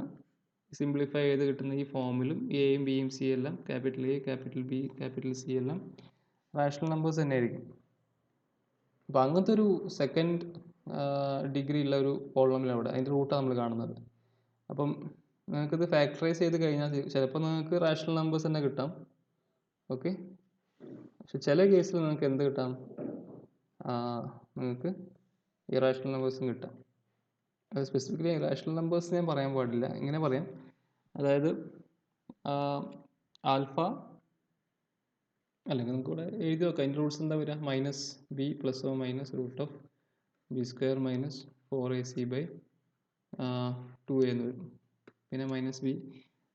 [SPEAKER 1] സിംപ്ലിഫൈ ചെയ്ത് കിട്ടുന്ന ഈ ഫോമിലും എയും ബിയും സി എല്ലാം capital A, capital B, capital C എല്ലാം റാഷണൽ നമ്പേഴ്സ് തന്നെ ആയിരിക്കും. അപ്പോൾ അങ്ങനത്തെ ഒരു സെക്കൻഡ് ഡിഗ്രി ഉള്ള ഒരു പോളിനോമിയൽ അവിടെ, അതിൻ്റെ റൂട്ടാണ് നമ്മൾ കാണുന്നത്. അപ്പം നിങ്ങൾക്കിത് ഫാക്ടറൈസ് ചെയ്ത് കഴിഞ്ഞാൽ ചിലപ്പോൾ നിങ്ങൾക്ക് റാഷണൽ നമ്പേഴ്സ് തന്നെ കിട്ടാം. ഓക്കെ, പക്ഷെ ചില കേസിൽ നിങ്ങൾക്ക് എന്ത് കിട്ടാം? നിങ്ങൾക്ക് ഇറാഷണൽ നമ്പേഴ്സും കിട്ടാം. അത് സ്പെസിഫിക്കലി ഇറാഷണൽ നമ്പേഴ്സ് ഞാൻ പറയാൻ പാടില്ല, ഇങ്ങനെ പറയാം. അതായത് ആൽഫ, അല്ലെങ്കിൽ നമുക്ക് ഇവിടെ എഴുതി നോക്കാം. അതിൻ്റെ റൂട്ട്സ് എന്താ വരിക? -b ± √b² - 4ac/2a എന്ന് വരും. പിന്നെ -b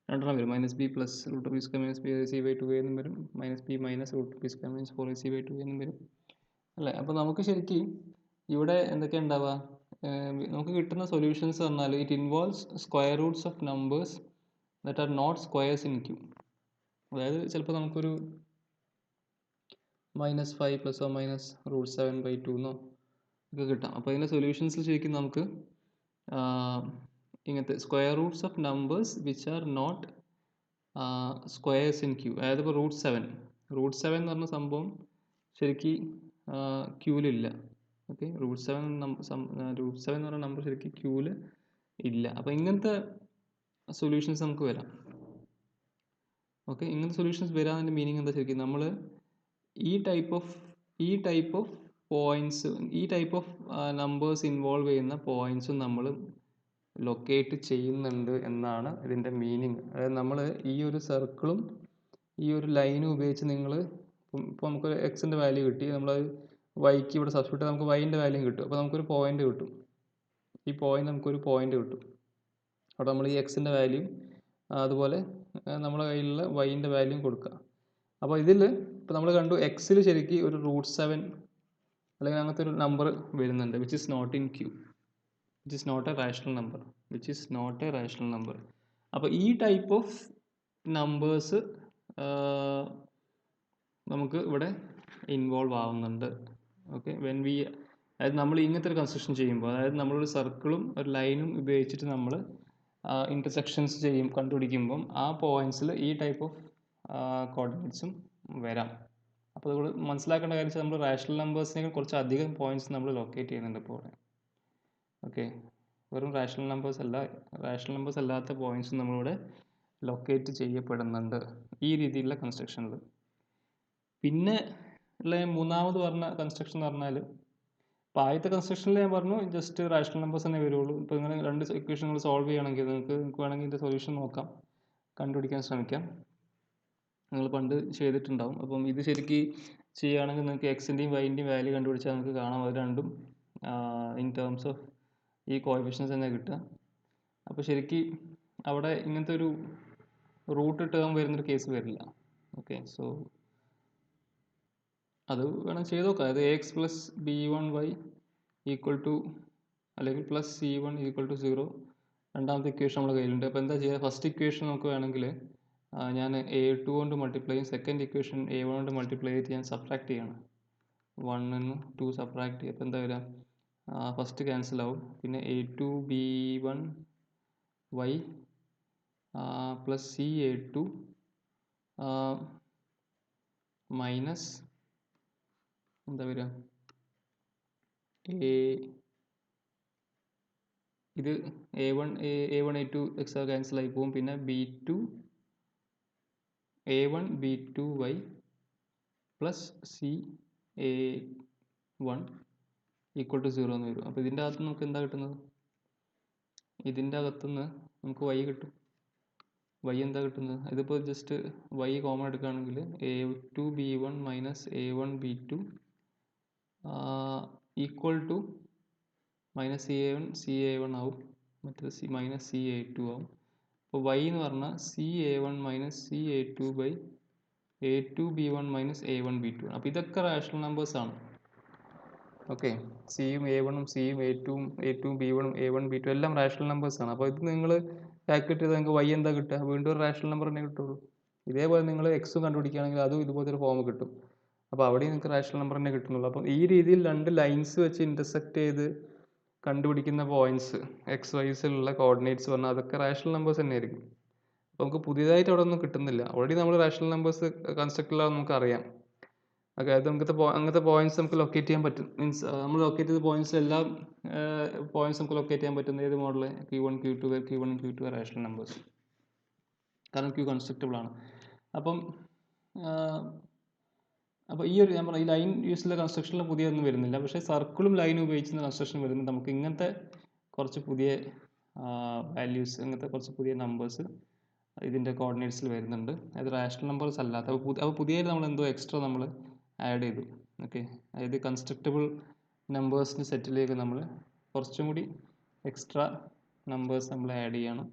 [SPEAKER 1] രണ്ടെണ്ണം വരും. -b + √b² - 3ac/2a എന്നും വരും. -b - √b² - 4ac/2a എന്നും വരും അല്ലേ? അപ്പോൾ നമുക്ക് ശരിക്കും ഇവിടെ എന്തൊക്കെയാണ് ഉണ്ടാവുക? നമുക്ക് കിട്ടുന്ന സൊല്യൂഷൻസ് പറഞ്ഞാൽ it involves square roots of numbers that are not squares in Q. അതായത് ചിലപ്പോൾ നമുക്കൊരു -5 ± √7/2 എന്നോ ഒക്കെ കിട്ടാം. അപ്പോൾ ഇതിൻ്റെ സൊല്യൂഷൻസ് ശരിക്കും നമുക്ക് ഇങ്ങനത്തെ square roots of numbers which are not squares in Q. അതായത് ഇപ്പോൾ √7 എന്ന് പറഞ്ഞ സംഭവം ശരിക്കും ക്യൂവിലില്ല. ഓക്കെ, √7 എന്ന് പറഞ്ഞ നമ്പർ ശരിക്കും ക്യൂവിൽ ഇല്ല. അപ്പോൾ ഇങ്ങനത്തെ സൊല്യൂഷൻസ് നമുക്ക് വരാം. ഓക്കെ, ഇങ്ങനത്തെ സൊല്യൂഷൻസ് വരാതിൻ്റെ മീനിങ് എന്താ? ശരിക്കും നമ്മൾ ഈ ടൈപ്പ് ഓഫ് പോയിന്റ്സ്, ഈ ടൈപ്പ് ഓഫ് നമ്പേഴ്സ് ഇൻവോൾവ് ചെയ്യുന്ന പോയിന്റ്സും നമ്മൾ ലൊക്കേറ്റ് ചെയ്യുന്നുണ്ട് എന്നാണ് ഇതിൻ്റെ മീനിങ്. അതായത് നമ്മൾ ഈ ഒരു സർക്കിളും ഈ ഒരു ലൈനും ഉപയോഗിച്ച് നിങ്ങൾ ഇപ്പോൾ നമുക്കൊരു എക്സിൻ്റെ വാല്യൂ കിട്ടി, നമ്മൾ വൈക്ക് ഇവിടെ സബ്സ്റ്റിറ്റ്യൂട്ട് നമുക്ക് വൈൻ്റെ വാല്യൂ കിട്ടും. അപ്പോൾ നമുക്കൊരു പോയിന്റ് കിട്ടും. ഈ പോയിന്റ് നമുക്കൊരു പോയിന്റ് കിട്ടും. അവിടെ നമ്മൾ ഈ എക്സിൻ്റെ വാല്യൂ അതുപോലെ നമ്മുടെ കയ്യിലുള്ള വൈൻ്റെ വാല്യൂ കൊടുക്കുക. അപ്പോൾ ഇതിൽ ഇപ്പോൾ നമ്മൾ കണ്ടു എക്സിൽ ശരിക്കും ഒരു √7 അല്ലെങ്കിൽ അങ്ങനത്തെ ഒരു നമ്പർ വരുന്നുണ്ട്, which is not in Q, which is not a rational number. അപ്പോൾ ഈ ടൈപ്പ് ഓഫ് നമ്പേഴ്സ് നമുക്ക് ഇവിടെ ഇൻവോൾവ് ആവുന്നുണ്ട്. ഓക്കെ, അതായത് നമ്മൾ ഇങ്ങനത്തെ ഒരു കൺസ്ട്രക്ഷൻ ചെയ്യുമ്പോൾ, അതായത് നമ്മളൊരു സർക്കിളും ഒരു ലൈനും ഉപയോഗിച്ചിട്ട് നമ്മൾ ഇൻ്റർസെക്ഷൻസ് കണ്ടുപിടിക്കുമ്പം ആ പോയിന്റ്സിൽ ഈ ടൈപ്പ് ഓഫ് കോർഡിനേറ്റ്സും വരാം. അപ്പോൾ നമ്മൾ മനസ്സിലാക്കേണ്ട കാര്യം വെച്ചാൽ നമ്മൾ റാഷണൽ നമ്പേഴ്സിനേക്കാൾ കുറച്ച് അധികം പോയിന്റ്സ് നമ്മൾ ലൊക്കേറ്റ് ചെയ്യുന്നുണ്ട് ഇപ്പോൾ ഇവിടെ. ഓക്കെ, വെറും റാഷണൽ നമ്പേഴ്സ് അല്ലാത്ത പോയിന്റ്സും നമ്മളിവിടെ ലൊക്കേറ്റ് ചെയ്യപ്പെടുന്നുണ്ട് ഈ രീതിയിലുള്ള കൺസ്ട്രക്ഷനിൽ. പിന്നെ ഉള്ള മൂന്നാമത് പറഞ്ഞ കൺസ്ട്രക്ഷൻ എന്ന് പറഞ്ഞാൽ, ഇപ്പോൾ ആദ്യത്തെ കൺസ്ട്രക്ഷനിൽ ഞാൻ പറഞ്ഞു ജസ്റ്റ് റാഷണൽ നമ്പേഴ്സ് തന്നെ വരുള്ളൂ. ഇപ്പോൾ ഇങ്ങനെ രണ്ട് ഇക്വേഷനുകൾ സോൾവ് ചെയ്യുകയാണെങ്കിൽ നിങ്ങൾക്ക് വേണമെങ്കിൽ ഇതിൻ്റെ സൊല്യൂഷൻ നോക്കാം, കണ്ടുപിടിക്കാൻ ശ്രമിക്കാം. നിങ്ങൾ പണ്ട് ചെയ്തിട്ടുണ്ടാവും. അപ്പം ഇത് ശരിക്കും ചെയ്യുകയാണെങ്കിൽ നിങ്ങൾക്ക് എക്സിൻ്റെയും വൈൻ്റെയും വാല്യൂ കണ്ടുപിടിച്ചാൽ നിങ്ങൾക്ക് കാണാം അത് രണ്ടും ഇൻ ടേംസ് ഓഫ് ഈ കോഎഫിഷ്യൻസ് തന്നെ കിട്ടുക. അപ്പോൾ ശരിക്കും അവിടെ ഇങ്ങനത്തെ ഒരു റൂട്ട് ടേം വരുന്നൊരു കേസ് വരില്ല. ഓക്കെ, സോ അത് വേണം ചെയ്ത് നോക്കാം. അത് ax + b1y = അല്ലെങ്കിൽ +c1 = 0 രണ്ടാമത്തെ ഇക്വേഷൻ നമ്മുടെ കയ്യിലുണ്ട്. അപ്പോൾ എന്താ ചെയ്യുക, ഫസ്റ്റ് ഇക്വേഷൻ നമുക്ക് വേണമെങ്കിൽ ഞാൻ A2 കൊണ്ട് മൾട്ടിപ്ലൈ ചെയ്യും, സെക്കൻഡ് ഇക്വേഷൻ A1 കൊണ്ട് മൾട്ടിപ്ലൈ ചെയ്തിട്ട് ഞാൻ സബ്ട്രാക്ട് ചെയ്യണം. 1 2 സബ്ട്രാക്ട് ചെയ്യും. അപ്പോൾ എന്താ വരിക, ഫസ്റ്റ് ക്യാൻസൽ ആവും. പിന്നെ A2 B1 Y plus CA2 minus എന്താ വരിക, ഇത് A1 A2 എക്സ്ട്രാ ക്യാൻസൽ ആയി പോകും. പിന്നെ B2 A1 B2 Y plus CA1 equal to 0 എന്ന് വരും. അപ്പോൾ ഇതിൻ്റെ അകത്ത് നമുക്ക് എന്താ കിട്ടുന്നത്, ഇതിൻ്റെ അകത്തുനിന്ന് നമുക്ക് Y കിട്ടും. Y എന്താ കിട്ടുന്നത്, ഇതിപ്പോൾ ജസ്റ്റ് Y കോമൺ എടുക്കുകയാണെങ്കിൽ A2 B1 minus A1 B2 equal to minus CA1 ആവും, മറ്റേത് മൈനസ് CA2 ആവും. അപ്പോൾ Y എന്ന് പറഞ്ഞാൽ CA1 minus CA2 by A2 B1 minus A1 B2. അപ്പോൾ ഇതൊക്കെ റാഷണൽ നമ്പേഴ്സ് ആണ്. ഓക്കെ, സിയും A1ഉം സിയും A2 B1ഉം A1 B2 എല്ലാം റാഷണൽ നമ്പേഴ്സ് ആണ്. അപ്പോൾ ഇത് നിങ്ങൾ കാൽക്കുലേറ്റ് ചെയ്താൽ നിങ്ങൾക്ക് Y എന്താ കിട്ടുക, വീണ്ടും ഒരു റാഷണൽ നമ്പർ തന്നെ കിട്ടുള്ളൂ. ഇതേപോലെ നിങ്ങൾ എക്സും കണ്ടുപിടിക്കുകയാണെങ്കിൽ അതും ഇതുപോലത്തെ ഒരു ഫോം കിട്ടും. അപ്പോൾ അവിടെ നിങ്ങൾക്ക് റാഷണൽ നമ്പർ തന്നെ കിട്ടുന്നുള്ളൂ. അപ്പം ഈ രീതിയിൽ രണ്ട് ലൈൻസ് വെച്ച് ഇൻ്റർസെക്റ്റ് ചെയ്ത് കണ്ടുപിടിക്കുന്ന പോയിന്റ്സ് XYസിലുള്ള കോർഡിനേറ്റ്സ് പറഞ്ഞാൽ അതൊക്കെ റാഷണൽ നമ്പേഴ്സ് തന്നെയായിരിക്കും. അപ്പോൾ നമുക്ക് പുതിയതായിട്ട് അവിടെ ഒന്നും കിട്ടുന്നില്ല, ഓൾറെഡി നമ്മൾ റാഷണൽ നമ്പേഴ്സ് കൺസ്ട്രക്റ്റിലാണെന്ന് നമുക്കറിയാം. അതായത് അങ്ങനത്തെ പോയിന്റ്സ് നമുക്ക് ലൊക്കേറ്റ് ചെയ്യാൻ പറ്റും. മീൻസ് നമ്മൾ ലൊക്കേറ്റ് ചെയ്ത പോയിന്റ്സ് എല്ലാം പോയിന്റ്സ് നമുക്ക് ലൊക്കേറ്റ് ചെയ്യാൻ പറ്റുന്ന ഏത് model, Q1 Q2 rational numbers, കാരണം Q കൺസ്ട്രക്റ്റബിൾ ആണ്. അപ്പം ഈ ഒരു ഞാൻ പറഞ്ഞ ഈ ലൈൻ യൂസിലെ കൺസ്ട്രക്ഷനിൽ പുതിയൊന്നും വരുന്നില്ല. പക്ഷേ സർക്കിളും ലൈനും ഉപയോഗിക്കുന്ന കൺസ്ട്രക്ഷൻ വരുമ്പോൾ നമുക്ക് ഇങ്ങനത്തെ കുറച്ച് പുതിയ വാല്യൂസ്, ഇങ്ങനത്തെ കുറച്ച് പുതിയ നമ്പേഴ്സ് ഇതിൻ്റെ കോർഡിനേറ്റ്സിൽ വരുന്നുണ്ട്. അത് റാഷണൽ നമ്പേഴ്സ് അല്ലാത്ത, അപ്പോൾ പുതിയ നമ്മൾ എന്തോ എക്സ്ട്രാ നമ്മൾ ആഡ് ചെയ്തു. ഓക്കെ, അതായത് കൺസ്ട്രക്റ്റബിൾ നമ്പേഴ്സിൻ്റെ സെറ്റിലേക്ക് നമ്മൾ കുറച്ചും കൂടി എക്സ്ട്രാ നമ്പേഴ്സ് നമ്മൾ ആഡ് ചെയ്യണം.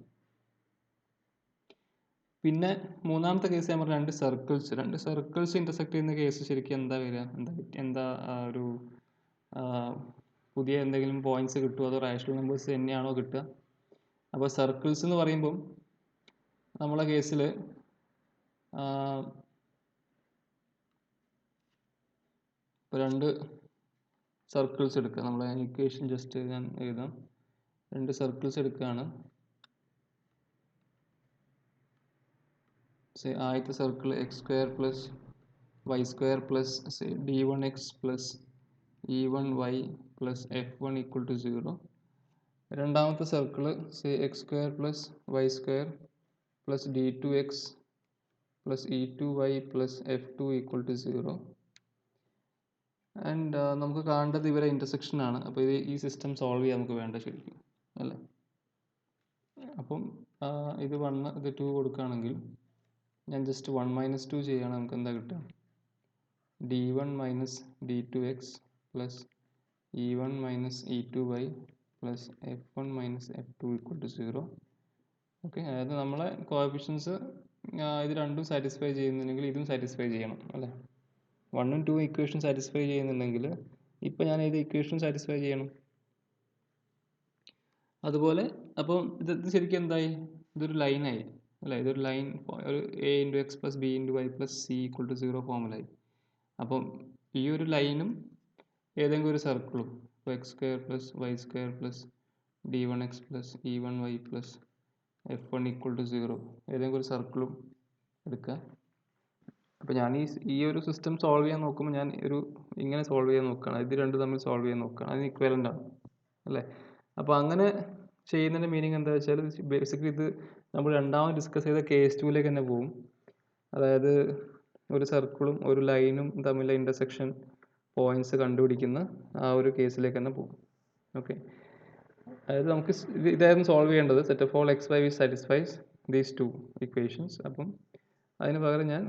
[SPEAKER 1] പിന്നെ മൂന്നാമത്തെ കേസ് ഞാൻ പറഞ്ഞ രണ്ട് സർക്കിൾസ് ഇൻ്റർസെക്ട് ചെയ്യുന്ന കേസ് ശരിക്കും എന്താ വരിക, എന്താ ഒരു പുതിയ എന്തെങ്കിലും പോയിന്റ്സ് കിട്ടുമോ അതോ റാഷണൽ നമ്പേഴ്സ് തന്നെയാണോ കിട്ടുക. അപ്പോൾ സർക്കിൾസ് എന്ന് പറയുമ്പം നമ്മളെ കേസിൽ ഇപ്പോൾ രണ്ട് സർക്കിൾസ് എടുക്കുക. നമ്മളെ ഇക്വേഷൻ ജസ്റ്റ് ഞാൻ എഴുതാം. രണ്ട് സർക്കിൾസ് എടുക്കുകയാണ്. ആദ്യത്തെ circle x² plus y² plus d1x plus e1y plus f1 equal to 0. രണ്ടാമത്തെ circle x² plus y² plus d2x plus e2y plus f2 equal to 0. And നമുക്ക് കാണേണ്ടത് ഇവരെ ഇൻ്റർസെക്ഷൻ ആണ്. അപ്പോൾ ഈ സിസ്റ്റം സോൾവ് ചെയ്യാൻ നമുക്ക് വേണ്ട ശരിക്കും അല്ലേ. അപ്പം ഇത് 1 ഇത് 2 കൊടുക്കുകയാണെങ്കിൽ ഞാൻ ജസ്റ്റ് 1 മൈനസ് 2 ചെയ്യുകയാണ്. നമുക്ക് എന്താ കിട്ടുക, d1 minus d2x plus e1 minus e2y plus f1 minus f2 equal to 0. Okay, അതായത് നമ്മളെ കോഎഫിഷ്യൻസ് ഇത് രണ്ടും സാറ്റിസ്ഫൈ ചെയ്യുന്നുണ്ടെങ്കിൽ ഇതും സാറ്റിസ്ഫൈ ചെയ്യണം അല്ലേ. 1ഉം 2ഉം ഇക്വേഷൻ സാറ്റിസ്ഫൈ ചെയ്യുന്നുണ്ടെങ്കിൽ ഇപ്പം ഞാൻ ഏത് ഇക്വേഷൻ സാറ്റിസ്ഫൈ ചെയ്യണം. അതുപോലെ അപ്പം ഇത് ശരിക്കും എന്തായി, ഇതൊരു ലൈനായി അല്ലേ. ഇതൊരു ലൈൻ, ഒരു a into x plus b into y plus c equal to 0 ഫോമിലായി. അപ്പം ഈ ഒരു ലൈനും ഏതെങ്കിലും ഒരു സർക്കിളും, ഇപ്പോൾ x² plus y² plus d1x plus e1y plus f1 equal to 0 ഏതെങ്കിലും ഒരു സർക്കിളും എടുക്കുക. അപ്പോൾ ഞാൻ ഈ ഒരു സിസ്റ്റം സോൾവ് ചെയ്യാൻ നോക്കുമ്പോൾ ഞാൻ ഇങ്ങനെ സോൾവ് ചെയ്യാൻ നോക്കുകയാണ്. ഇത് രണ്ടും തമ്മിൽ സോൾവ് ചെയ്യാൻ നോക്കുകയാണ്. അതിന് ഇക്വലൻ്റ് ആണ് അല്ലേ. അപ്പോൾ അങ്ങനെ ചെയ്യുന്നതിൻ്റെ മീനിങ് എന്താ വെച്ചാൽ ബേസിക്കലി ഇത് നമ്മൾ രണ്ടാമത് ഡിസ്കസ് ചെയ്ത കേസ് 2ലേക്ക് തന്നെ പോകും. അതായത് ഒരു സർക്കിളും ഒരു ലൈനും തമ്മിലുള്ള ഇൻ്റർസെക്ഷൻ പോയിന്റ്സ് കണ്ടുപിടിക്കുന്ന ആ ഒരു കേസിലേക്ക് തന്നെ പോകും. ഓക്കെ, അതായത് നമുക്ക് ഇതായിരുന്നു സോൾവ് ചെയ്യേണ്ടത്. Set of all x y which satisfies these two equations. അപ്പം അതിന് പകരം ഞാൻ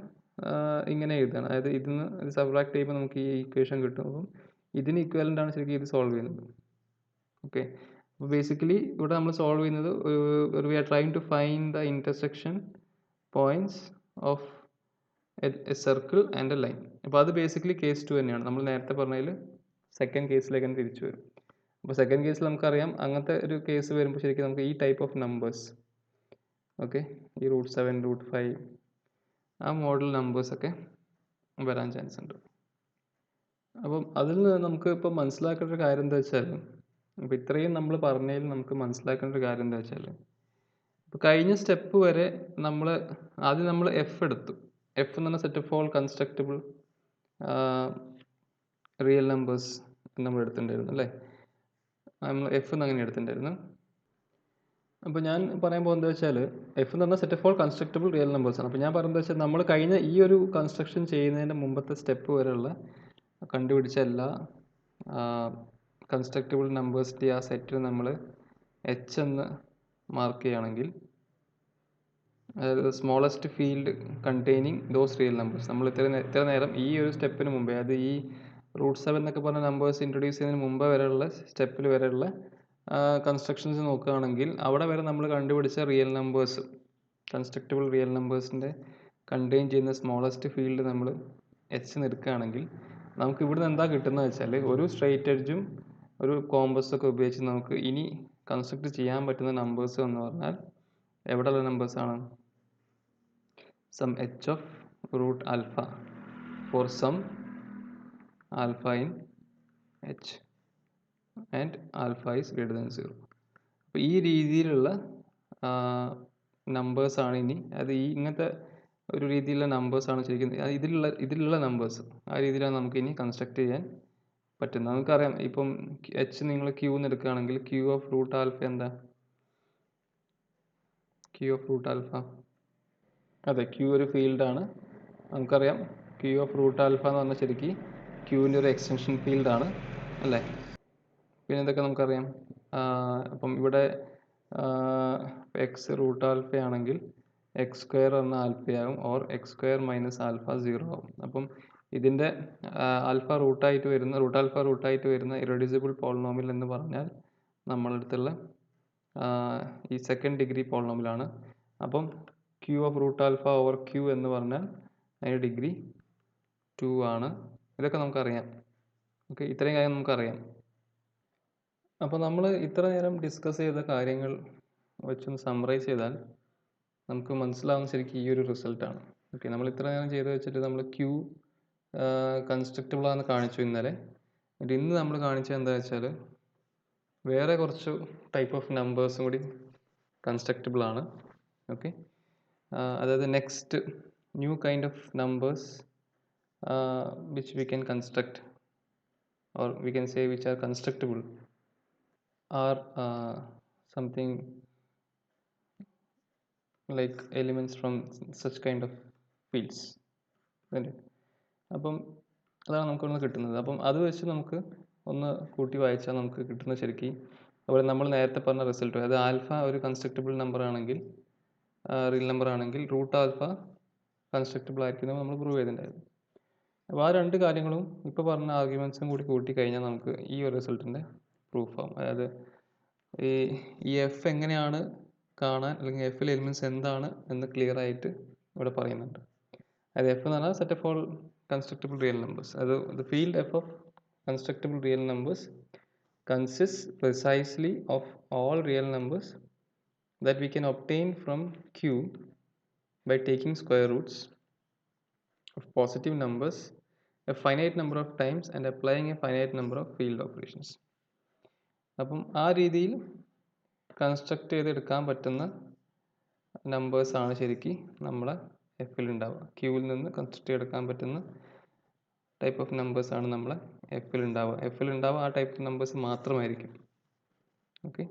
[SPEAKER 1] ഇങ്ങനെ എഴുതാണ്. അതായത് ഇതിന്ന് ഇത് സബ്ട്രാക്ട് ചെയ്യുമ്പോൾ നമുക്ക് ഈ ഇക്വേഷൻ കിട്ടും. അപ്പം ഇതിന് ഇക്വലൻ്റ് ആണ് ശരിക്കും ഇത് സോൾവ് ചെയ്യുന്നത്. ഓക്കെ, അപ്പോൾ ബേസിക്കലി ഇവിടെ നമ്മൾ സോൾവ് ചെയ്യുന്നത് we are trying to find the intersection points of a circle and a line. അപ്പോൾ അത് ബേസിക്കലി കേസ് 2 തന്നെയാണ്. നമ്മൾ നേരത്തെ പറഞ്ഞതിൽ സെക്കൻഡ് കേസിലേക്ക് തന്നെ തിരിച്ചു വരും. അപ്പോൾ സെക്കൻഡ് കേസിൽ നമുക്കറിയാം അങ്ങനത്തെ ഒരു കേസ് വരുമ്പോൾ ശരിക്കും നമുക്ക് ഈ ടൈപ്പ് ഓഫ് നമ്പേഴ്സ്, ഓക്കെ, ഈ √7, √5 ആ മോഡൽ നമ്പേഴ്സൊക്കെ വരാൻ ചാൻസ് ഉണ്ട്. അപ്പം അതിൽ നിന്ന് നമുക്ക് ഇപ്പോൾ മനസ്സിലാക്കേണ്ട ഒരു കാര്യം എന്താ വെച്ചാൽ, ഇപ്പോൾ ഇത്രയും നമ്മൾ പറഞ്ഞതിൽ നമുക്ക് മനസ്സിലാക്കേണ്ട ഒരു കാര്യം എന്താ വെച്ചാൽ, ഇപ്പോൾ കഴിഞ്ഞ സ്റ്റെപ്പ് വരെ ആദ്യം നമ്മൾ എഫ് എടുത്തു. എഫ് എന്ന് പറഞ്ഞ set of all constructible real numbers നമ്മൾ എടുത്തിട്ടുണ്ടായിരുന്നു അല്ലേ. നമ്മൾ എഫ് എന്ന് അങ്ങനെ എടുത്തിട്ടുണ്ടായിരുന്നു. അപ്പോൾ ഞാൻ പറയാൻ പോകുന്നത് വെച്ചാൽ, എഫ് എന്ന് പറഞ്ഞാൽ set of all constructible real numbers ആണ്. അപ്പോൾ ഞാൻ പറയുന്നത് വെച്ചാൽ നമ്മൾ കഴിഞ്ഞ ഈ ഒരു കൺസ്ട്രക്ഷൻ ചെയ്യുന്നതിൻ്റെ മുമ്പത്തെ സ്റ്റെപ്പ് വരെയുള്ള കണ്ടുപിടിച്ച എല്ലാ കൺസ്ട്രക്റ്റബിൾ നമ്പേഴ്സിൻ്റെ ആ സെറ്റിൽ നമ്മൾ എച്ച് എന്ന് മാർക്ക് ചെയ്യുകയാണെങ്കിൽ, അതായത് smallest field containing those real numbers, നമ്മൾ ഇത്ര നേരം ഈ ഒരു സ്റ്റെപ്പിന് മുമ്പേ, അത് ഈ √7 എന്നൊക്കെ പറഞ്ഞ നമ്പേഴ്സ് ഇൻട്രൊഡ്യൂസ് ചെയ്യുന്നതിന് മുമ്പ് വരെയുള്ള സ്റ്റെപ്പിൽ വരെയുള്ള കൺസ്ട്രക്ഷൻസ് നോക്കുകയാണെങ്കിൽ അവിടെ വരെ നമ്മൾ കണ്ടുപിടിച്ച റിയൽ നമ്പേഴ്സ്, കൺസ്ട്രക്റ്റബിൾ റിയൽ നമ്പേഴ്സിൻ്റെ കണ്ടെയ്ൻ ചെയ്യുന്ന സ്മോളസ്റ്റ് ഫീൽഡ് നമ്മൾ എച്ച് എടുക്കുകയാണെങ്കിൽ നമുക്ക് ഇവിടുന്ന് എന്താ കിട്ടുന്നത് വെച്ചാൽ, ഒരു സ്ട്രെയിറ്റ് എഡ്ജും ഒരു കോമ്പസൊക്കെ ഉപയോഗിച്ച് നമുക്ക് ഇനി കൺസ്ട്രക്ട് ചെയ്യാൻ പറ്റുന്ന നമ്പേഴ്സ് എന്ന് പറഞ്ഞാൽ എവിടെയുള്ള നമ്പേഴ്സാണ്? Sum h of root alpha for some alpha in h and alpha is greater than 0. അപ്പോൾ ഈ രീതിയിലുള്ള നമ്പേഴ്സാണ് ഇനി, അത് ഇങ്ങനത്തെ ഒരു രീതിയിലുള്ള നമ്പേഴ്സാണ് ശരിക്കും ഇതിലുള്ള നമ്പേഴ്സ്, ആ രീതിയിലാണ് നമുക്ക് ഇനി കൺസ്ട്രക്ട് ചെയ്യാൻ പറ്റുന്നത്. നമുക്കറിയാം ഇപ്പം എച്ച് നിങ്ങൾ ക്യൂ എന്ന് എടുക്കുകയാണെങ്കിൽ ക്യൂ ഓഫ് റൂട്ട് ആൽഫ എന്താ? ക്യൂ ഓഫ് റൂട്ട് ആൽഫ, അതെ, ക്യൂ ഒരു ഫീൽഡാണ്. നമുക്കറിയാം ക്യൂ ഓഫ് റൂട്ട് ആൽഫ എന്ന് പറഞ്ഞാൽ ശരിക്കും ക്യൂവിൻ്റെ ഒരു എക്സ്റ്റൻഷൻ ഫീൽഡാണ് അല്ലേ. പിന്നെ എന്തൊക്കെ നമുക്കറിയാം, അപ്പം ഇവിടെ എക്സ് റൂട്ട് ആൽഫ ആണെങ്കിൽ എക്സ് സ്ക്വയർ എന്ന ആൽഫയാകും, or x square minus alpha 0 ആകും. അപ്പം ഇതിൻ്റെ റൂട്ട് ആൽഫ റൂട്ടായിട്ട് വരുന്ന ഇറഡ്യൂസിബിൾ പോളിനോമിയൽ എന്ന് പറഞ്ഞാൽ നമ്മളടുത്തുള്ള ഈ സെക്കൻഡ് ഡിഗ്രി പോളിനോമിയലാണ്. അപ്പം Q of root alpha over Q എന്ന് പറഞ്ഞാൽ അതിൻ്റെ ഡിഗ്രി 2 ആണ്. ഇതൊക്കെ നമുക്കറിയാം. ഓക്കെ, ഇത്രയും കാര്യം നമുക്കറിയാം. അപ്പോൾ നമ്മൾ ഇത്ര നേരം ഡിസ്കസ് ചെയ്ത കാര്യങ്ങൾ വെച്ചൊന്ന് സമ്മറൈസ് ചെയ്താൽ നമുക്ക് മനസ്സിലാവുന്ന ശരിക്കും ഈ ഒരു റിസൾട്ടാണ്. ഓക്കെ, നമ്മൾ ഇത്ര നേരം ചെയ്ത് വെച്ചിട്ട് നമ്മൾ ക്യൂ കൺസ്ട്രക്റ്റബിൾ ആണെന്ന് കാണിച്ചു ഇന്നലെ. എന്നിട്ട് ഇന്ന് നമ്മൾ കാണിച്ചത് എന്താ വെച്ചാൽ വേറെ കുറച്ച് ടൈപ്പ് ഓഫ് നമ്പേഴ്സും കൂടി കൺസ്ട്രക്റ്റബിൾ ആണ്. ഓക്കെ, അതായത് next new kind of numbers which we can construct, or we can say which are constructible, are something like elements from such kind of fields. അപ്പം അതാണ് നമുക്കൊന്ന് കിട്ടുന്നത്. അപ്പം അത് വെച്ച് നമുക്ക് ഒന്ന് കൂട്ടി വായിച്ചാൽ നമുക്ക് കിട്ടുന്ന ശരിക്കും അതുപോലെ നമ്മൾ നേരത്തെ പറഞ്ഞ റിസൾട്ട്, അതായത് ആൽഫ ഒരു കൺസ്ട്രക്റ്റബിൾ നമ്പർ ആണെങ്കിൽ, റിയൽ നമ്പർ ആണെങ്കിൽ റൂട്ട് ആൽഫ കൺസ്ട്രക്റ്റബിൾ ആയിരിക്കും നമ്മൾ പ്രൂവ് ചെയ്തിട്ടുണ്ടായിരുന്നു. അപ്പോൾ ആ രണ്ട് കാര്യങ്ങളും ഇപ്പോൾ പറഞ്ഞ ആർഗ്യുമെൻറ്റ്സും കൂടി കൂട്ടി കഴിഞ്ഞാൽ നമുക്ക് ഈ ഒരു റിസൾട്ടിൻ്റെ പ്രൂഫാവും. അതായത് ഈ എഫ് എങ്ങനെയാണ് കാണാൻ, അല്ലെങ്കിൽ എഫിലെ എലിമെൻറ്റ്സ് എന്താണ് എന്ന് ക്ലിയർ ആയിട്ട് ഇവിടെ പറയുന്നുണ്ട്. അതായത് എഫ് എന്ന് പറഞ്ഞാൽ set of all constructible real numbers. അത് the field F of constructible real numbers consists precisely of all real numbers that we can obtain from Q by taking square roots of positive numbers a finite number of times and applying a finite number of field operations. അപ്പം ആ രീതിയിൽ construct ചെയ്തെടുക്കാൻ പറ്റുന്ന നമ്പേഴ്സാണ് ശരിക്കും നമ്മളെ എഫിൽ ഉണ്ടാവുക. ക്യൂവിൽ നിന്ന് കൺസ്ട്രക്ട് ചെയ്തെടുക്കാൻ പറ്റുന്ന ടൈപ്പ് ഓഫ് നമ്പേഴ്സാണ് നമ്മളെ എഫിൽ ഉണ്ടാവുക. ആ ടൈപ്പ് നമ്പേഴ്സ് മാത്രമായിരിക്കും. ഓക്കെ,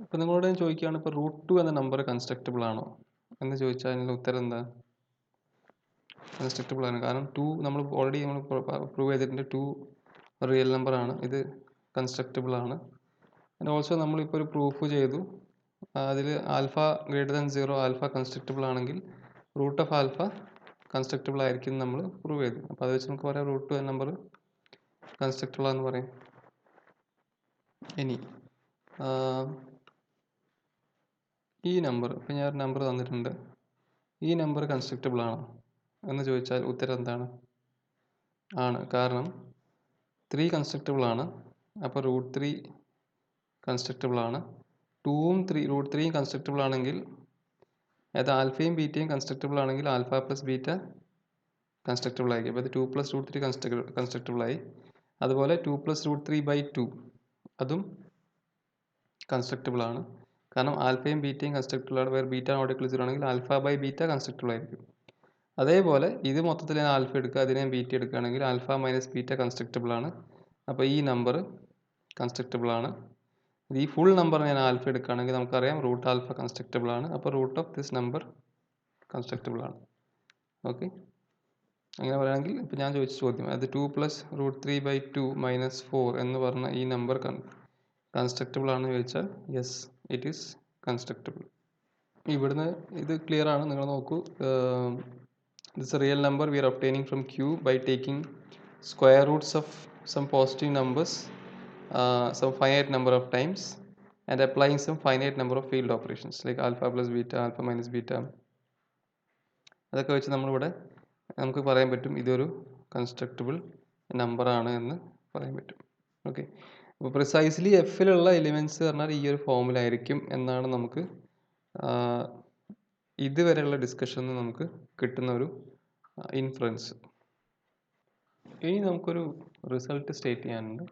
[SPEAKER 1] ഇപ്പം നിങ്ങളോട് ഞാൻ ചോദിക്കുകയാണ്, ഇപ്പോൾ √2 എന്ന നമ്പർ കൺസ്ട്രക്റ്റബിൾ ആണോ എന്ന് ചോദിച്ചാൽ അതിനുള്ള ഉത്തരം എന്താ? കൺസ്ട്രക്റ്റബിൾ ആണ്. കാരണം 2 നമ്മൾ ഓൾറെഡി പ്രൂവ് ചെയ്തിട്ടുണ്ട്, 2 റിയൽ നമ്പർ ആണ്, ഇത് കൺസ്ട്രക്റ്റബിൾ ആണ്. ആൻഡ് ഓൾസോ നമ്മളിപ്പോൾ ഒരു പ്രൂഫ് ചെയ്തു, അതിൽ ആൽഫ ഗ്രേറ്റർ ദാൻ 0 ആൽഫ കൺസ്ട്രക്റ്റബിൾ ആണെങ്കിൽ റൂട്ട് ഓഫ് ആൽഫ കൺസ്ട്രക്റ്റബിൾ ആയിരിക്കും നമ്മൾ പ്രൂവ് ചെയ്തു. അപ്പോൾ അത് വെച്ച് നമുക്ക് പറയാം √2 എന്ന നമ്പർ കൺസ്ട്രക്റ്റബിൾ ആണെന്ന് പറയും. ഇനി ഈ നമ്പർ, ഇപ്പം ഞാൻ ഒരു നമ്പർ തന്നിട്ടുണ്ട്, ഈ നമ്പർ കൺസ്ട്രക്റ്റബിൾ ആണോ എന്ന് ചോദിച്ചാൽ ഉത്തരം എന്താണ്? ആണ്. കാരണം 3 കൺസ്ട്രക്റ്റബിൾ ആണ്, അപ്പോൾ റൂട്ട് 3 കൺസ്ട്രക്റ്റബിൾ ആണ്. 2ഉം റൂട്ട് 3യും കൺസ്ട്രക്റ്റബിൾ ആണെങ്കിൽ, അതായത് ആൽഫയും ബീറ്റയും കൺസ്ട്രക്റ്റബിൾ ആണെങ്കിൽ ആൽഫ പ്ലസ് ബീറ്റ കൺസ്ട്രക്റ്റബിൾ ആയിരിക്കും. അപ്പോൾ ഇത് 2 പ്ലസ് റൂട്ട് 3 കൺസ്ട്രക്റ്റബിൾ ആയി. അതുപോലെ 2 പ്ലസ് റൂട്ട് 3/2 അതും കൺസ്ട്രക്റ്റബിൾ ആണ്. കാരണം ആൽഫയും ബീറ്റയും കൺസ്ട്രക്റ്റബിൾ ആണ്. വേറെ ബീറ്റ നോട്ട് ഈക്വൽ 0 ആണെങ്കിൽ ആൽഫ ബൈ ബീറ്റ കൺസ്ട്രക്റ്റബിൾ ആയിരിക്കും. അതേപോലെ ഇത് മൊത്തത്തിൽ ഞാൻ ആൽഫ എടുക്കുക, അതിനെ ഞാൻ ബീറ്റ എടുക്കുകയാണെങ്കിൽ ആൽഫ മൈനസ് ബീറ്റ കൺസ്ട്രക്റ്റബിൾ ആണ്. അപ്പോൾ ഈ നമ്പർ കൺസ്ട്രക്റ്റബിൾ ആണ്. ഈ ഫുൾ നമ്പർ ഞാൻ ആൽഫ എടുക്കുകയാണെങ്കിൽ നമുക്കറിയാം റൂട്ട് ആൽഫ കൺസ്ട്രക്റ്റബിൾ ആണ്. അപ്പോൾ റൂട്ട് ഓഫ് ദിസ് നമ്പർ കൺസ്ട്രക്റ്റബിൾ ആണ്. ഓക്കെ, അങ്ങനെ പറയുകയാണെങ്കിൽ ഇപ്പോൾ ഞാൻ ചോദിച്ച ചോദ്യം, അത് 2 പ്ലസ് റൂട്ട് 3/2 മൈനസ് 4 എന്ന് പറഞ്ഞ ഈ നമ്പർ കൺസ്ട്രക്റ്റബിൾ ആണെന്ന് ചോദിച്ചാൽ യെസ്, ഇറ്റ് ഈസ് കൺസ്ട്രക്റ്റബിൾ. ഇവിടുന്ന് ഇത് ക്ലിയർ ആണ്, നിങ്ങൾ നോക്കൂ. This real number we are obtaining from Q by taking square roots of some positive numbers some finite number of times and applying some finite number of field operations like alpha plus beta, alpha minus beta. അതൊക്കെ വെച്ച് നമ്മളിവിടെ നമുക്ക് പറയാൻ പറ്റും ഇതൊരു കൺസ്ട്രക്റ്റബിൾ number ആണ് എന്ന് പറയാൻ പറ്റും. ഓക്കെ, അപ്പോൾ പ്രിസൈസ്ലി എഫിലുള്ള എലിമെൻറ്റ്സ് പറഞ്ഞാൽ ഈ ഒരു ഫോമിലായിരിക്കും എന്നാണ് നമുക്ക് ഇതുവരെയുള്ള ഡിസ്കഷനിൽ നമുക്ക് കിട്ടുന്ന ഒരു ഇൻഫ്ലുവൻസ്. ഇനി നമുക്കൊരു റിസൾട്ട് സ്റ്റേറ്റ് ചെയ്യാനുണ്ട്.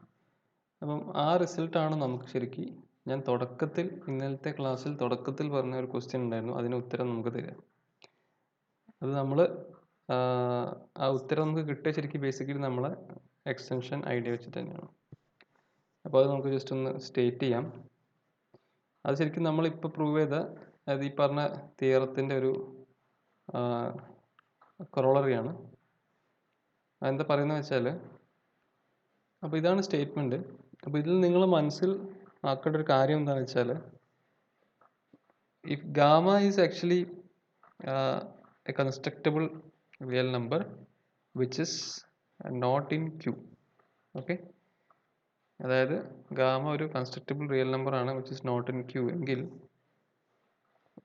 [SPEAKER 1] അപ്പം ആ റിസൾട്ടാണ് നമുക്ക് ശരിക്കും ഞാൻ തുടക്കത്തിൽ ഇന്നലത്തെ ക്ലാസ്സിൽ തുടക്കത്തിൽ പറഞ്ഞ ഒരു ക്വസ്റ്റ്യൻ ഉണ്ടായിരുന്നു, അതിന് ഉത്തരം നമുക്ക് തരാം. അത് നമ്മൾ ആ ഉത്തരം നമുക്ക് കിട്ടിയ ശരിക്കും ബേസിക്കലി നമ്മളെ എക്സ്റ്റൻഷൻ ഐഡിയ വെച്ചിട്ട് തന്നെയാണ്. അപ്പോൾ അത് നമുക്ക് ജസ്റ്റ് ഒന്ന് സ്റ്റേറ്റ് ചെയ്യാം. അത് ശരിക്കും നമ്മളിപ്പോൾ പ്രൂവ് ചെയ്ത, അതായത് ഈ പറഞ്ഞ തിയറത്തിൻ്റെ ഒരു കൊറോളറിയാണ്. അതെന്താ പറയുന്നത് വെച്ചാൽ, അപ്പോൾ ഇതാണ് സ്റ്റേറ്റ്മെൻറ്റ്. അപ്പോൾ ഇതിൽ നിങ്ങൾ മനസ്സിൽ ആക്കേണ്ട ഒരു കാര്യം എന്താണെന്ന് വെച്ചാൽ, if gamma is actually a constructible real number which is not in Q. Okay, അതായത് ഗാമ ഒരു കൺസ്ട്രക്റ്റബിൾ റിയൽ നമ്പർ ആണ് which is not in Q എങ്കിൽ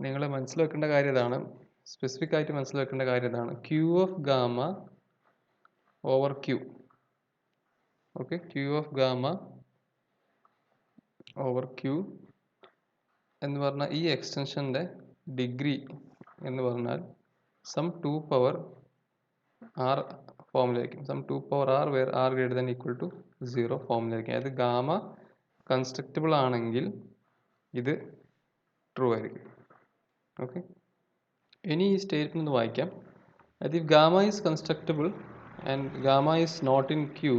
[SPEAKER 1] നിങ്ങൾ മനസ്സിലാക്കേണ്ട കാര്യം ഇതാണ്, സ്പെസിഫിക് ആയിട്ട് മനസ്സിലാക്കേണ്ട കാര്യം ഇതാണ്, Q of gamma over Q. Okay, Q of gamma over Q എന്ന് പറഞ്ഞാൽ ഈ എക്സ്റ്റൻഷൻ്റെ ഡിഗ്രി എന്ന് പറഞ്ഞാൽ സം 2 പവർ R ഫോമിലായിരിക്കും. Some 2 power R where R greater than equal to 0 ഫോമിലായിരിക്കും. അതായത് ഗാമ കൺസ്ട്രക്റ്റബിൾ ആണെങ്കിൽ ഇത് ട്രൂ ആയിരിക്കും. ഓക്കെ, ഇനി ഈ സ്റ്റേറ്റ്മെന്റ് വായിക്കാം. അതായത് if gamma is constructible and gamma is not in Q,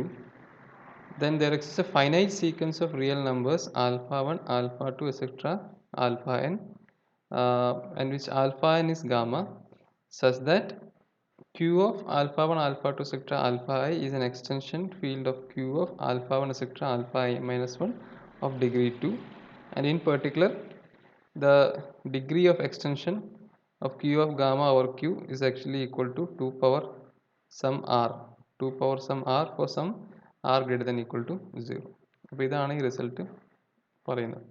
[SPEAKER 1] then there exists a finite sequence of real numbers alpha 1, alpha 2, etc. alpha n, and which alpha n is gamma, such that Q of alpha 1, alpha 2, etc. alpha I is an extension field of Q of alpha 1, etc. alpha I minus 1 of degree 2, and in particular the degree of extension of Q of gamma over Q is actually equal to 2 power some R, 2 power some R for some R greater than equal to 0. അപ്പോൾ ഇതാണ് ഈ result പറയുന്നത്.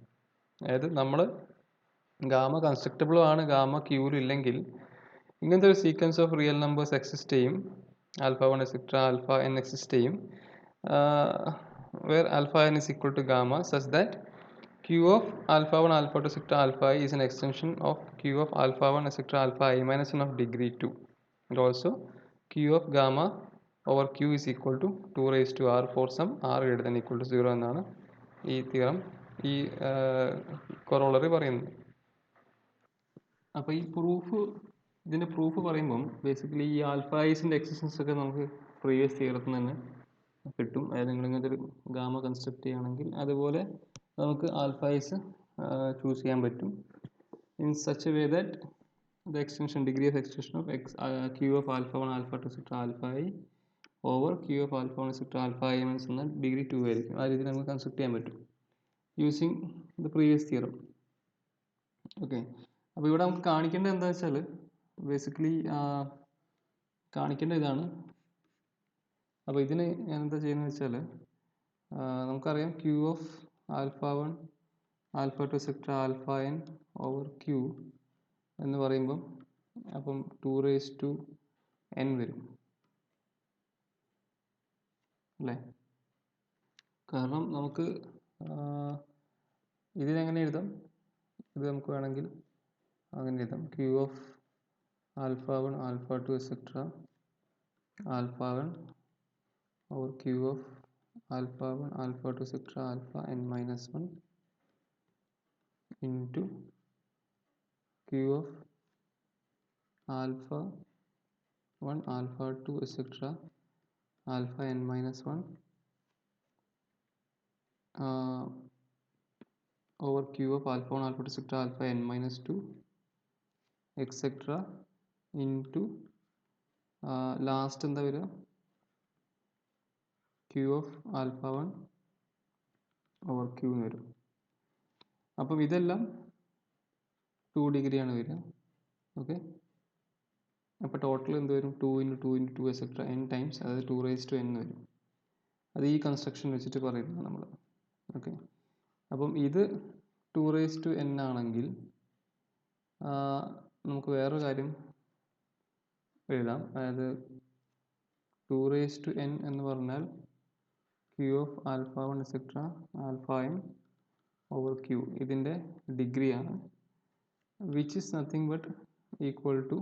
[SPEAKER 1] അതായത് നമ്മൾ gamma കൺസ്ട്രക്റ്റബിളും ആണ്, gamma ക്യൂവിലും ഇല്ലെങ്കിൽ ഇങ്ങനത്തെ ഒരു sequence of real numbers exist ചെയ്യും, alpha 1 etcetera alpha n exist ചെയ്യും, where alpha n is equal to gamma such that Q of alpha 1, alpha 2, etc. alpha I is an extension of Q of alpha 1, etc. alpha I minus 1 of degree 2. And also Q of gamma over Q is equal to 2 raised to R for some R greater than equal to 0 എന്നാണ് ഈ theorem, ഈ corollary പറയുന്നത്. അപ്പോൾ ഈ ഇതിൻ്റെ proof പറയുമ്പം basically ഈ alpha ഐസിൻ്റെ existence ഒക്കെ നമുക്ക് പ്രീവിയസ് തിയറത്തിൽ തന്നെ കിട്ടും. അതായത് നിങ്ങൾ ഇങ്ങനത്തെ ഒരു ഗാമ കൺസ്ട്രക്ട് ചെയ്യുകയാണെങ്കിൽ അതുപോലെ നമുക്ക് ആൽഫ ഐസ് ചൂസ് ചെയ്യാൻ പറ്റും in such a way that the extension degree of extension of Q of alpha 1, alpha 2, etc. alpha I over Q of alpha 1, etc. alpha I means എന്നാൽ degree 2 ആയിരിക്കും. ആ രീതിയിൽ നമുക്ക് കൺസ്ട്രക്ട് ചെയ്യാൻ പറ്റും using the previous theorem. Okay, അപ്പോൾ ഇവിടെ നമുക്ക് കാണിക്കേണ്ടത് എന്താ വെച്ചാൽ ബേസിക്കലി കാണിക്കേണ്ട ഇതാണ്. അപ്പോൾ ഇതിന് ഞാൻ എന്താ ചെയ്യുന്നത് വെച്ചാൽ നമുക്കറിയാം Q of alpha 1, alpha 2, etcetera alpha N over Q എന്ന് പറയുമ്പം അപ്പം 2 raised to n വരും അല്ലേ. കാരണം നമുക്ക് ഇതിനെങ്ങനെ എഴുതാം, ഇത് നമുക്ക് വേണമെങ്കിൽ അങ്ങനെ എഴുതാം. Q of alpha 1 alpha 2 etcetera alpha 1 over Q of alpha 1 alpha 2 etcetera alpha n minus 1 into Q of alpha 1 alpha 2 etcetera alpha n minus 1 over q of alpha 1 alpha 2 etc alpha n minus 2 etc into last എന്താ വരിക, q of alpha 1 over q എന്ന് വരും. അപ്പം ഇതെല്ലാം 2 degree ആണ് വരിക. Okay, അപ്പോൾ total എന്ത് വരും, 2 into 2 into 2 etcetera n times, അതായത് 2 raised to n വരും. അത് ഈ കൺസ്ട്രക്ഷൻ വെച്ചിട്ട് പറയുന്നത് നമ്മൾ. ഓക്കെ, അപ്പം ഇത് 2 raised to n ആണെങ്കിൽ നമുക്ക് വേറൊരു കാര്യം എഴുതാം. അതായത് 2 raised to n എന്ന് പറഞ്ഞാൽ q of alpha 1 etcetera alpha n over q ഇതിൻ്റെ ഡിഗ്രിയാണ്, which is nothing but equal to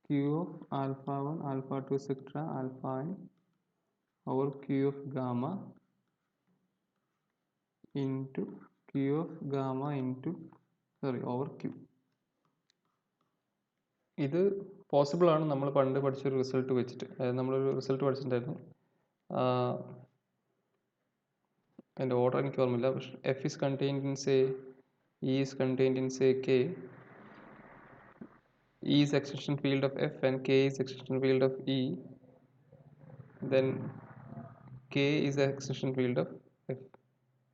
[SPEAKER 1] q of alpha 1 alpha 2 etcetera alpha n over q of gamma into q of gamma into over q. ഇത് possible ആണ് നമ്മൾ പണ്ട് പഠിച്ചൊരു result വെച്ചിട്ട്. അതായത് നമ്മളൊരു റിസൾട്ട് പഠിച്ചിട്ടുണ്ടായിരുന്നു, അതിൻ്റെ ഓർഡർ എനിക്ക് ഓർമ്മയില്ല, പക്ഷെ F is contained in say E is contained in say K, E is extension field of F and K is extension field of E, then K is extension field of F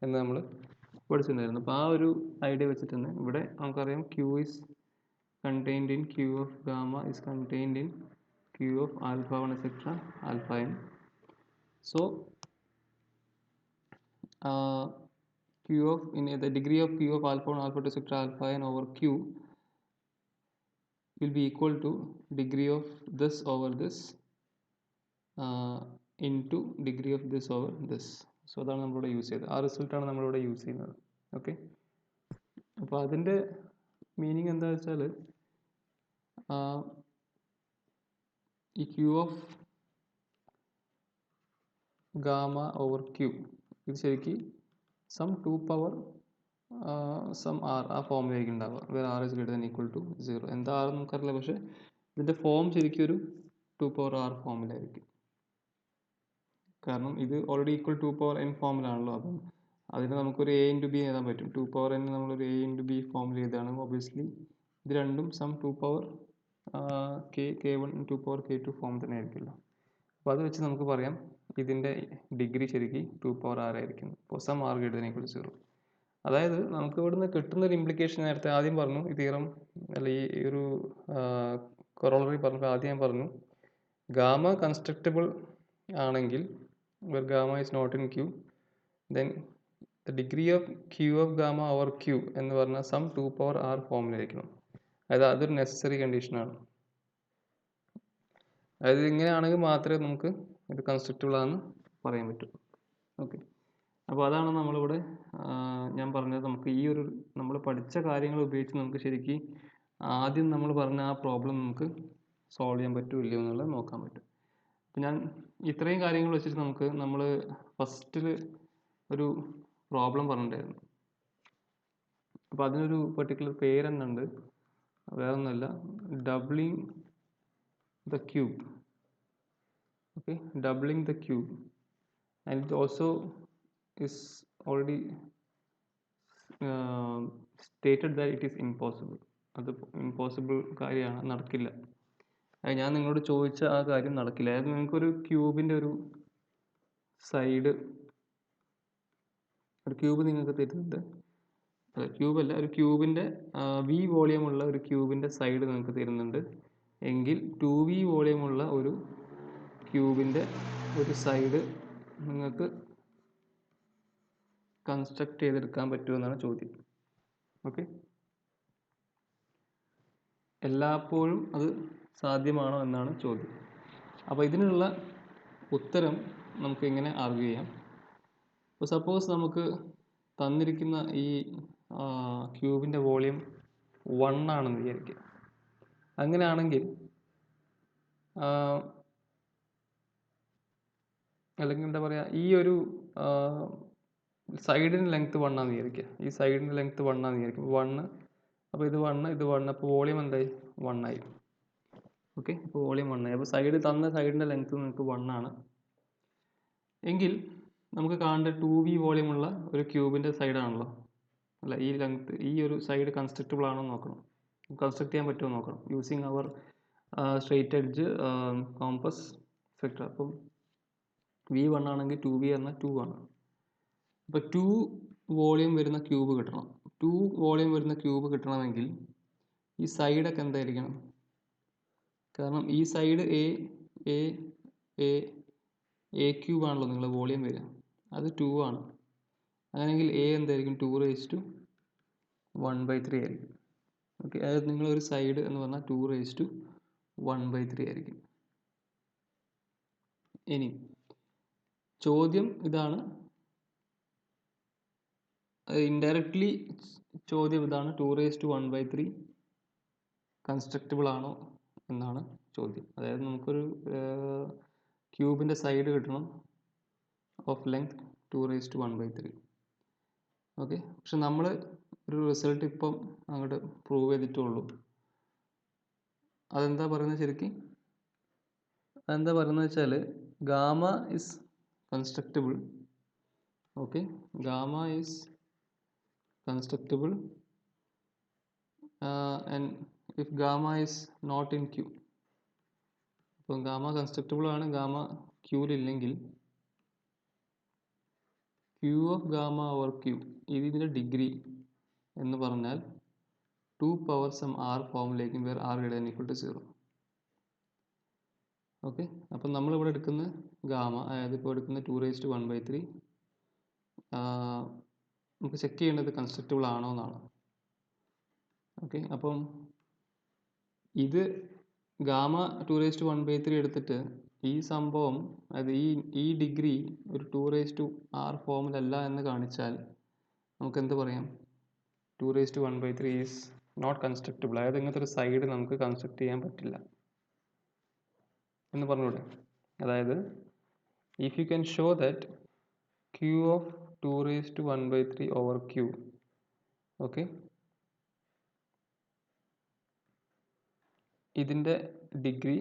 [SPEAKER 1] എന്ന് നമ്മൾ പഠിച്ചിട്ടുണ്ടായിരുന്നു. അപ്പോൾ ആ ഒരു idea വെച്ചിട്ട് തന്നെ ഇവിടെ നമുക്കറിയാം Q is contained in q of gamma is contained in q of alpha 1 etc alpha n. So q of the degree of q of alpha 1 alpha 2 etc alpha n over q will be equal to degree of this over this into degree of this over this. So അതാണ് നമ്മളിവിടെ use ചെയ്തത്, ആ റിസൾട്ടാണ് നമ്മളിവിടെ use ചെയ്യുന്നത്. Okay, അപ്പോൾ അതിൻ്റെ meaning എന്താ വെച്ചാൽ ഈ Q of gamma over Q ഇത് ശരിക്കും സം 2 പവർ സം ആർ ആ ഫോമിലായിരിക്കും ഉണ്ടാവുക, വേറെ r is greater than equal to 0. എന്താ ആർ നമുക്കറിയില്ല, പക്ഷേ ഇതിൻ്റെ ഫോം ശരിക്കും ഒരു 2 പവർ ആർ ഫോമിലായിരിക്കും. കാരണം ഇത് ഓൾറെഡി ഈക്വൽ 2 പവർ n ഫോമിലാണല്ലോ, അപ്പം അതിന് നമുക്കൊരു എ ഇൻറ്റു ബി എഴുതാൻ പറ്റും. 2 പവർ n നമ്മളൊരു എ ഇൻറ്റു ബി ഫോമിൽ എഴുതാണ്. ഒബ്വിയസ്ലി ഇത് രണ്ടും some 2 power k1 2 power k2 form തന്നെ ആയിരിക്കുമല്ലോ. അപ്പോൾ അത് വെച്ച് നമുക്ക് പറയാം ഇതിൻ്റെ ഡിഗ്രി ശരിക്കും 2 പവർ ആർ ആയിരിക്കും. അപ്പോൾ some r greater than equal to 0. അതായത് നമുക്ക് ഇവിടുന്ന് കിട്ടുന്നൊരു ഇംപ്ലിക്കേഷൻ നേരത്തെ ആദ്യം പറഞ്ഞു, ഈ തിയറം അല്ല ഈ ഒരു കൊറോളറി പറഞ്ഞപ്പോൾ ആദ്യം ഞാൻ പറഞ്ഞു ഗാമ കൺസ്ട്രക്റ്റബിൾ ആണെങ്കിൽ gamma is not in Q, then the degree of Q of gamma over Q എന്ന് പറഞ്ഞാൽ സം 2 പവർ ആർ ഫോമിലായിരിക്കണം. അതായത് അതൊരു നെസസറി കണ്ടീഷനാണ്. അതായത് ഇങ്ങനെയാണെങ്കിൽ മാത്രമേ നമുക്ക് ഇത് കൺസ്ട്രക്റ്റബിൾ ആണെന്ന് പറയാൻ പറ്റൂ. ഓക്കെ, അപ്പോൾ അതാണ് നമ്മളിവിടെ ഞാൻ പറഞ്ഞത്. നമുക്ക് ഈ ഒരു നമ്മൾ പഠിച്ച കാര്യങ്ങൾ ഉപയോഗിച്ച് നമുക്ക് ശരിക്കും ആദ്യം നമ്മൾ പറഞ്ഞ ആ പ്രോബ്ലം നമുക്ക് സോൾവ് ചെയ്യാൻ പറ്റുമോ ഇല്ലയോ എന്നുള്ളത് നോക്കാൻ പറ്റും. അപ്പം ഞാൻ ഇത്രയും കാര്യങ്ങൾ വെച്ചിട്ട് നമ്മൾ ഫസ്റ്റിൽ ഒരു പ്രോബ്ലം പറഞ്ഞിട്ടുണ്ടായിരുന്നു. അപ്പോൾ അതിനൊരു പെർട്ടിക്കുലർ പേര് തന്നെ ഉണ്ട്, വേറെ ഒന്നുമല്ല, doubling the cube. Okay, doubling the cube, and it also is already stated that it is impossible. അത് ഇമ്പോസിബിൾ കാര്യമാണ്, നടക്കില്ല. ഞാൻ നിങ്ങളോട് ചോദിച്ച ആ കാര്യം നടക്കില്ല. അതായത് നിങ്ങൾക്കൊരു ക്യൂബിൻ്റെ ഒരു സൈഡ്, ഒരു ക്യൂബ് നിങ്ങൾക്ക് തരുന്നുണ്ട്, ക്യൂബല്ല ഒരു ക്യൂബിൻ്റെ വി വോളിയമുള്ള ഒരു ക്യൂബിൻ്റെ സൈഡ് നിങ്ങൾക്ക് തരുന്നുണ്ട് എങ്കിൽ 2v വോളിയമുള്ള ഒരു ക്യൂബിൻ്റെ ഒരു സൈഡ് നിങ്ങൾക്ക് കൺസ്ട്രക്ട് ചെയ്തെടുക്കാൻ പറ്റുമെന്നാണ് ചോദ്യം. ഓക്കെ, എല്ലായ്പ്പോഴും അത് സാധ്യമാണോ എന്നാണ് ചോദ്യം. അപ്പോൾ ഇതിനുള്ള ഉത്തരം നമുക്ക് ഇങ്ങനെ ആർഗ്യൂ ചെയ്യാം. ഇപ്പോൾ സപ്പോസ് നമുക്ക് തന്നിരിക്കുന്ന ഈ ക്യൂബിൻ്റെ വോളിയം 1 ആണെന്ന് വിചാരിക്കുക. അങ്ങനെയാണെങ്കിൽ അല്ലെങ്കിൽ എന്താ പറയുക, ഈ ഒരു സൈഡിന് ലെങ്ത് 1 ആണെന്ന് വിചാരിക്കുക. ഈ സൈഡിൻ്റെ ലെങ്ത് 1 ആണെന്ന് വിചാരിക്കുക. 1, അപ്പോൾ ഇത് 1, ഇത് 1, അപ്പോൾ വോളിയം എന്തായി? 1 ആയി. ഓക്കെ, അപ്പോൾ വോളിയം 1 ആയി. അപ്പോൾ സൈഡിൻ്റെ ലെങ്ത് നിങ്ങൾക്ക് 1 ആണ് എങ്കിൽ നമുക്ക് കാണേണ്ട 2v വോളിയം ഉള്ള ഒരു ക്യൂബിൻ്റെ സൈഡാണല്ലോ. അല്ല, ഈ ലെങ്ത്, ഈ ഒരു സൈഡ് കൺസ്ട്രക്റ്റബിൾ ആണോ നോക്കണം, കൺസ്ട്രക്ട് ചെയ്യാൻ പറ്റുമോ നോക്കണം, യൂസിങ് അവർ സ്ട്രെയിറ്റ് എഡ്ജ്, കോമ്പസ് എക്സെട്ര. അപ്പം v1 ആണെങ്കിൽ 2v എന്നാൽ 2 ആണ്. അപ്പോൾ 2 വോളിയം വരുന്ന ക്യൂബ് കിട്ടണം. 2 വോളിയം വരുന്ന ക്യൂബ് കിട്ടണമെങ്കിൽ ഈ സൈഡൊക്കെ എന്തായിരിക്കണം? കാരണം ഈ സൈഡ് എ ക്യൂബ് ആണല്ലോ നിങ്ങളുടെ വോളിയം വരിക, അത് 2 ആണ്. അങ്ങനെയെങ്കിൽ എ എന്തായിരിക്കും? 2⁻1/3 ആയിരിക്കും. ഓക്കെ, അതായത് നിങ്ങളൊരു സൈഡ് എന്ന് പറഞ്ഞാൽ 2⁻1/3 ആയിരിക്കും. ഇനി ചോദ്യം ഇതാണ്, ഇൻഡയറക്ട്ലി ചോദ്യം ഇതാണ്, 2⁻1/3 കൺസ്ട്രക്റ്റബിൾ ആണോ എന്നാണ് ചോദ്യം. അതായത് നമുക്കൊരു ക്യൂബിൻ്റെ സൈഡ് കിട്ടണം ഓഫ് ലെങ്ത് 2⁻1/3. ഓക്കെ, പക്ഷെ നമ്മൾ ഒരു റിസൾട്ട് ഇപ്പം അങ്ങോട്ട് പ്രൂവ് ചെയ്തിട്ടുള്ളൂ. അതെന്താ പറയുന്നത് ശരിക്കും? അതെന്താ പറയുന്നത് വെച്ചാൽ gamma is constructible. Okay, gamma is constructible and if gamma is not in Q. അപ്പോൾ ഗാമ കൺസ്ട്രക്റ്റബിൾ ആണ്, ഗാമ ക്യൂവിലില്ലെങ്കിൽ Q of gamma over Q, ഇതിൻ്റെ ഡിഗ്രി എന്ന് പറഞ്ഞാൽ 2⁻r ഫോമിലേക്ക് വേർ r > 0. ഓക്കെ, അപ്പം നമ്മളിവിടെ എടുക്കുന്ന ഗാമ, അതായത് ഇപ്പോൾ എടുക്കുന്ന 2⁻1/3, നമുക്ക് ചെക്ക് ചെയ്യേണ്ടത് കൺസ്ട്രക്റ്റബിൾ ആണോ എന്നാണ്. ഓക്കെ, അപ്പം ഇത് ഗാമ 2⁻1/3 എടുത്തിട്ട് ഈ സംഭവം, അതായത് ഈ ഡിഗ്രി ഒരു 2⁻r ഫോമിലല്ല എന്ന് കാണിച്ചാൽ നമുക്ക് എന്ത് പറയാം? 2⁻1/3 ഈസ് നോട്ട് കൺസ്ട്രക്റ്റബിൾ. അതായത് ഇങ്ങനത്തെ ഒരു സൈഡ് നമുക്ക് കൺസ്ട്രക്ട് ചെയ്യാൻ പറ്റില്ല എന്ന് പറഞ്ഞൂടെ? അതായത് if you can show that Q of 2⁻1/3 over Q, okay, ഇതിൻ്റെ ഡിഗ്രി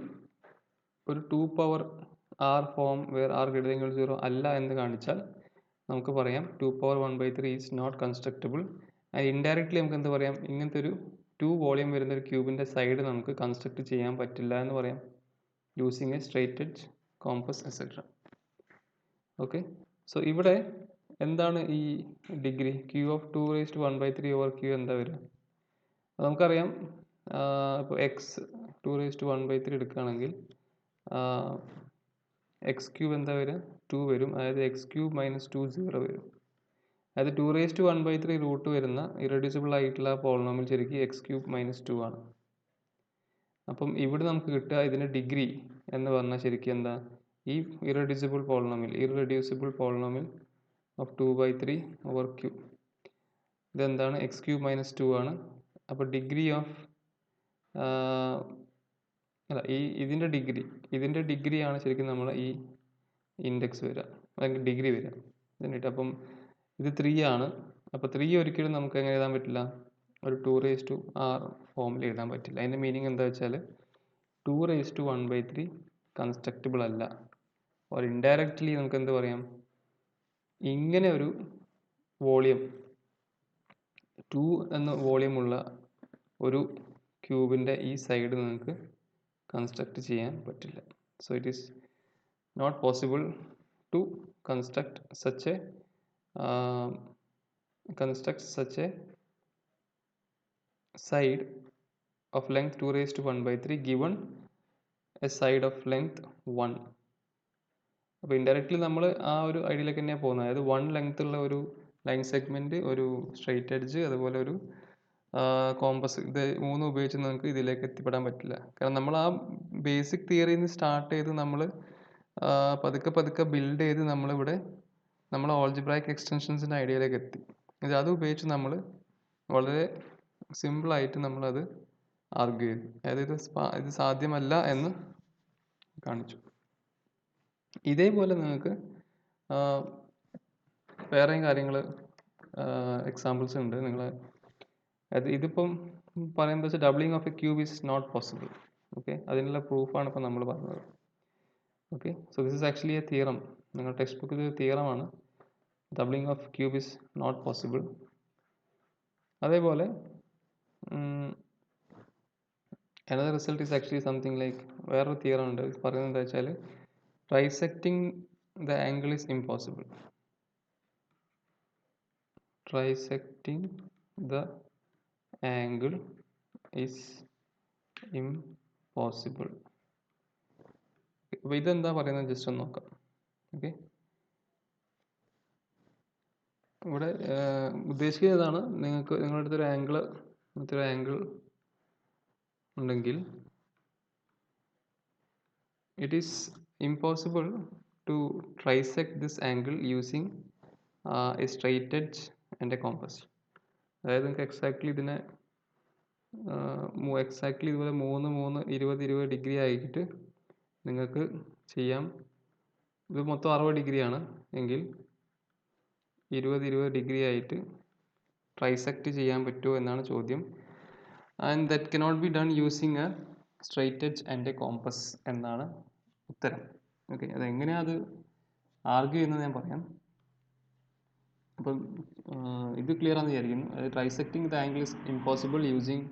[SPEAKER 1] ഒരു 2⁻r ഫോം വേർ r > 0 അല്ല എന്ന് കാണിച്ചാൽ നമുക്ക് പറയാം 2⁻1/3 ഈസ് നോട്ട് കൺസ്ട്രക്റ്റബിൾ. ആൻഡ് ഇൻഡയറക്ട്ലി നമുക്ക് എന്ത് പറയാം? ഇങ്ങനത്തെ ഒരു 2 വോളിയം വരുന്ന ഒരു ക്യൂബിൻ്റെ സൈഡ് നമുക്ക് കൺസ്ട്രക്ട് ചെയ്യാൻ പറ്റില്ല എന്ന് പറയാം, using a straight edge, compass etcetera. Okay, so ഇവിടെ എന്താണ് ഈ degree? Q of 2⁻1/3 over Q എന്താ വരിക? നമുക്കറിയാം, ഇപ്പോൾ എക്സ് 2⁻1/3 എടുക്കുകയാണെങ്കിൽ x³ എന്താ വരിക? 2 വരും. അതായത് x³ - 2 0 വരും. അതായത് 2⁻1/3 റൂട്ട് വരുന്ന ഇറഡ്യൂസിബിൾ ആയിട്ടുള്ള പോളിനോമിയൽ ശരിക്കും x³ - 2 ആണ്. അപ്പം ഇവിടെ നമുക്ക് കിട്ടുക ഇതിൻ്റെ ഡിഗ്രി എന്ന് പറഞ്ഞാൽ ശരിക്കും എന്താ? ഈ irreducible polynomial of 2/3 over Q, ഇതെന്താണ്? x³ - 2 ആണ്. അപ്പോൾ ഡിഗ്രി ഓഫ് അല്ല, ഇതിൻ്റെ ഡിഗ്രിയാണ് ശരിക്കും നമ്മൾ ഈ ഇൻഡെക്സ് വരിക, അല്ലെങ്കിൽ ഡിഗ്രി വരിക. എന്നിട്ട് അപ്പം ഇത് 3 ആണ്. അപ്പോൾ 3 ഒരിക്കലും നമുക്ക് എങ്ങനെ എഴുതാൻ പറ്റില്ല? ഒരു 2⁻r ഫോമിൽ എഴുതാൻ പറ്റില്ല. അതിൻ്റെ മീനിങ് എന്താ വെച്ചാൽ 2⁻1/3 കൺസ്ട്രക്റ്റബിൾ അല്ല. ഓർ ഇൻഡയറക്ട്ലി നമുക്ക് എന്ത് പറയാം? ഇങ്ങനെ ഒരു വോളിയം 2 എന്ന വോളിയമുള്ള ഒരു ക്യൂബിൻ്റെ ഈ സൈഡ് നിങ്ങൾക്ക് കൺസ്ട്രക്ട് ചെയ്യാൻ പറ്റില്ല. So it is not possible to construct such a side of length 2⁻1/3 given a side of length 1. അപ്പോൾ ഇൻഡയറക്ട്ലി നമ്മൾ ആ ഒരു ഐഡിയയിലേക്ക് തന്നെയാണ് പോകുന്നത്. അതായത് 1 ലെങ്ത് ഉള്ള ഒരു ലൈൻ സെഗ്മെൻറ്റ്, ഒരു സ്ട്രെയിറ്റ് എഡ്ജ്, അതുപോലെ ഒരു കോമ്പസ്, ഇത് 3 ഉപയോഗിച്ച് നമുക്ക് ഇതിലേക്ക് എത്തിപ്പെടാൻ പറ്റില്ല. കാരണം നമ്മൾ ആ ബേസിക് തിയറിയിൽ നിന്ന് സ്റ്റാർട്ട് ചെയ്ത് നമ്മൾ പതുക്കെ ബിൽഡ് ചെയ്ത് നമ്മളിവിടെ നമ്മൾ ഓൾജിബ്രായിക് എക്സ്റ്റൻഷൻസിൻ്റെ ഐഡിയയിലേക്ക് എത്തി. അത് ഉപയോഗിച്ച് നമ്മൾ വളരെ സിമ്പിളായിട്ട് നമ്മളത് ആർഗ്യൂ ചെയ്തു. അതായത് ഇത് സാധ്യമല്ല എന്ന് കാണിച്ചു. ഇതേപോലെ നിങ്ങൾക്ക് വേറെയും കാര്യങ്ങൾ എക്സാമ്പിൾസ് ഉണ്ട്. ഇതിപ്പം പറയുന്നത് വെച്ചാൽ doubling of a cube is not possible. Okay, അതിനുള്ള പ്രൂഫാണ് ഇപ്പോൾ നമ്മൾ പറഞ്ഞത്. Okay, so this is actually a theorem. നിങ്ങളുടെ ടെക്സ്റ്റ് ബുക്കിൽ ഇത് തിയറമാണ്. Doubling of cube is not possible. അതേപോലെ another result is actually something like വേറൊരു തിയറം ഉണ്ട്. പറയുന്നത് എന്താ വെച്ചാൽ trisecting the angle is impossible. Trisecting the angle is impossible. അപ്പോൾ ഇതെന്താ പറയുന്നത് ജസ്റ്റ് ഒന്ന് നോക്കാം. ഓക്കെ, ഇവിടെ ഉദ്ദേശിക്കുന്നത് ഇതാണ്. നിങ്ങളുടെ അടുത്തൊരു ആംഗിൾ ഉണ്ടെങ്കിൽ it is impossible to trisect this angle using a straight edge and a compass. അതായത് നിങ്ങൾക്ക് എക്സാക്ട്ലി ഇതിനെ ഇതുപോലെ 20 ഡിഗ്രി ആയിട്ട് നിങ്ങൾക്ക് ചെയ്യാം. ഇത് മൊത്തം 60 ഡിഗ്രിയാണ് എങ്കിൽ 20 ഡിഗ്രി ആയിട്ട് ട്രൈസെക്റ്റ് ചെയ്യാൻ പറ്റുമോ എന്നാണ് ചോദ്യം. And that cannot be done using a straight edge and a compass എന്നാണ് ഉത്തരം. ഓക്കെ, അതെങ്ങനെയാണ് അത് ആർഗ്യൂ ചെയ്യുന്നത് ഞാൻ പറയാം. അപ്പം ഇത് ക്ലിയർ ആണെന്ന് വിചാരിക്കുന്നു. Trisecting the angle is impossible using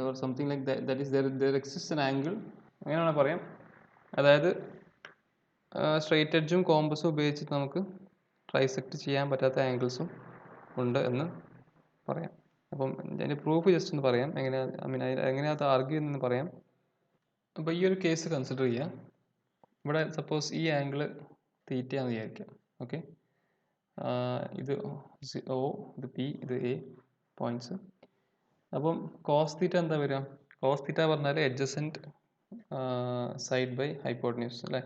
[SPEAKER 1] or something like that is there exists an angle, അങ്ങനെയാണ് പറയാം. അതായത് സ്ട്രെയിറ്റ് എഡ്ജും കോമ്പസും ഉപയോഗിച്ചിട്ട് നമുക്ക് ട്രൈസെക്റ്റ് ചെയ്യാൻ പറ്റാത്ത ആംഗിൾസും ഉണ്ട് എന്ന് പറയാം. അപ്പം അതിൻ്റെ പ്രൂഫ് ജസ്റ്റ് ഒന്ന് പറയാം, എങ്ങനെയാണ് അത് ആർഗ്യൂ ചെയ്യുന്നതെന്ന് പറയാം. അപ്പോൾ ഈ ഒരു കേസ് കൺസിഡർ ചെയ്യാം. ഇവിടെ സപ്പോസ് ഈ ആംഗിൾ തീറ്റയാണെന്ന് വിചാരിക്കാം. ഓക്കെ, ഇത് O, ഇത് P, ഇത് A പോയിന്റ്സ്. അപ്പം കോസ് തീറ്റ എന്താ വരിക? കോസ് തീറ്റ പറഞ്ഞാൽ എഡ്ജസെൻറ്റ് സൈഡ് ബൈ ഹൈപ്പോട്ടന്യൂസ് അല്ലേ.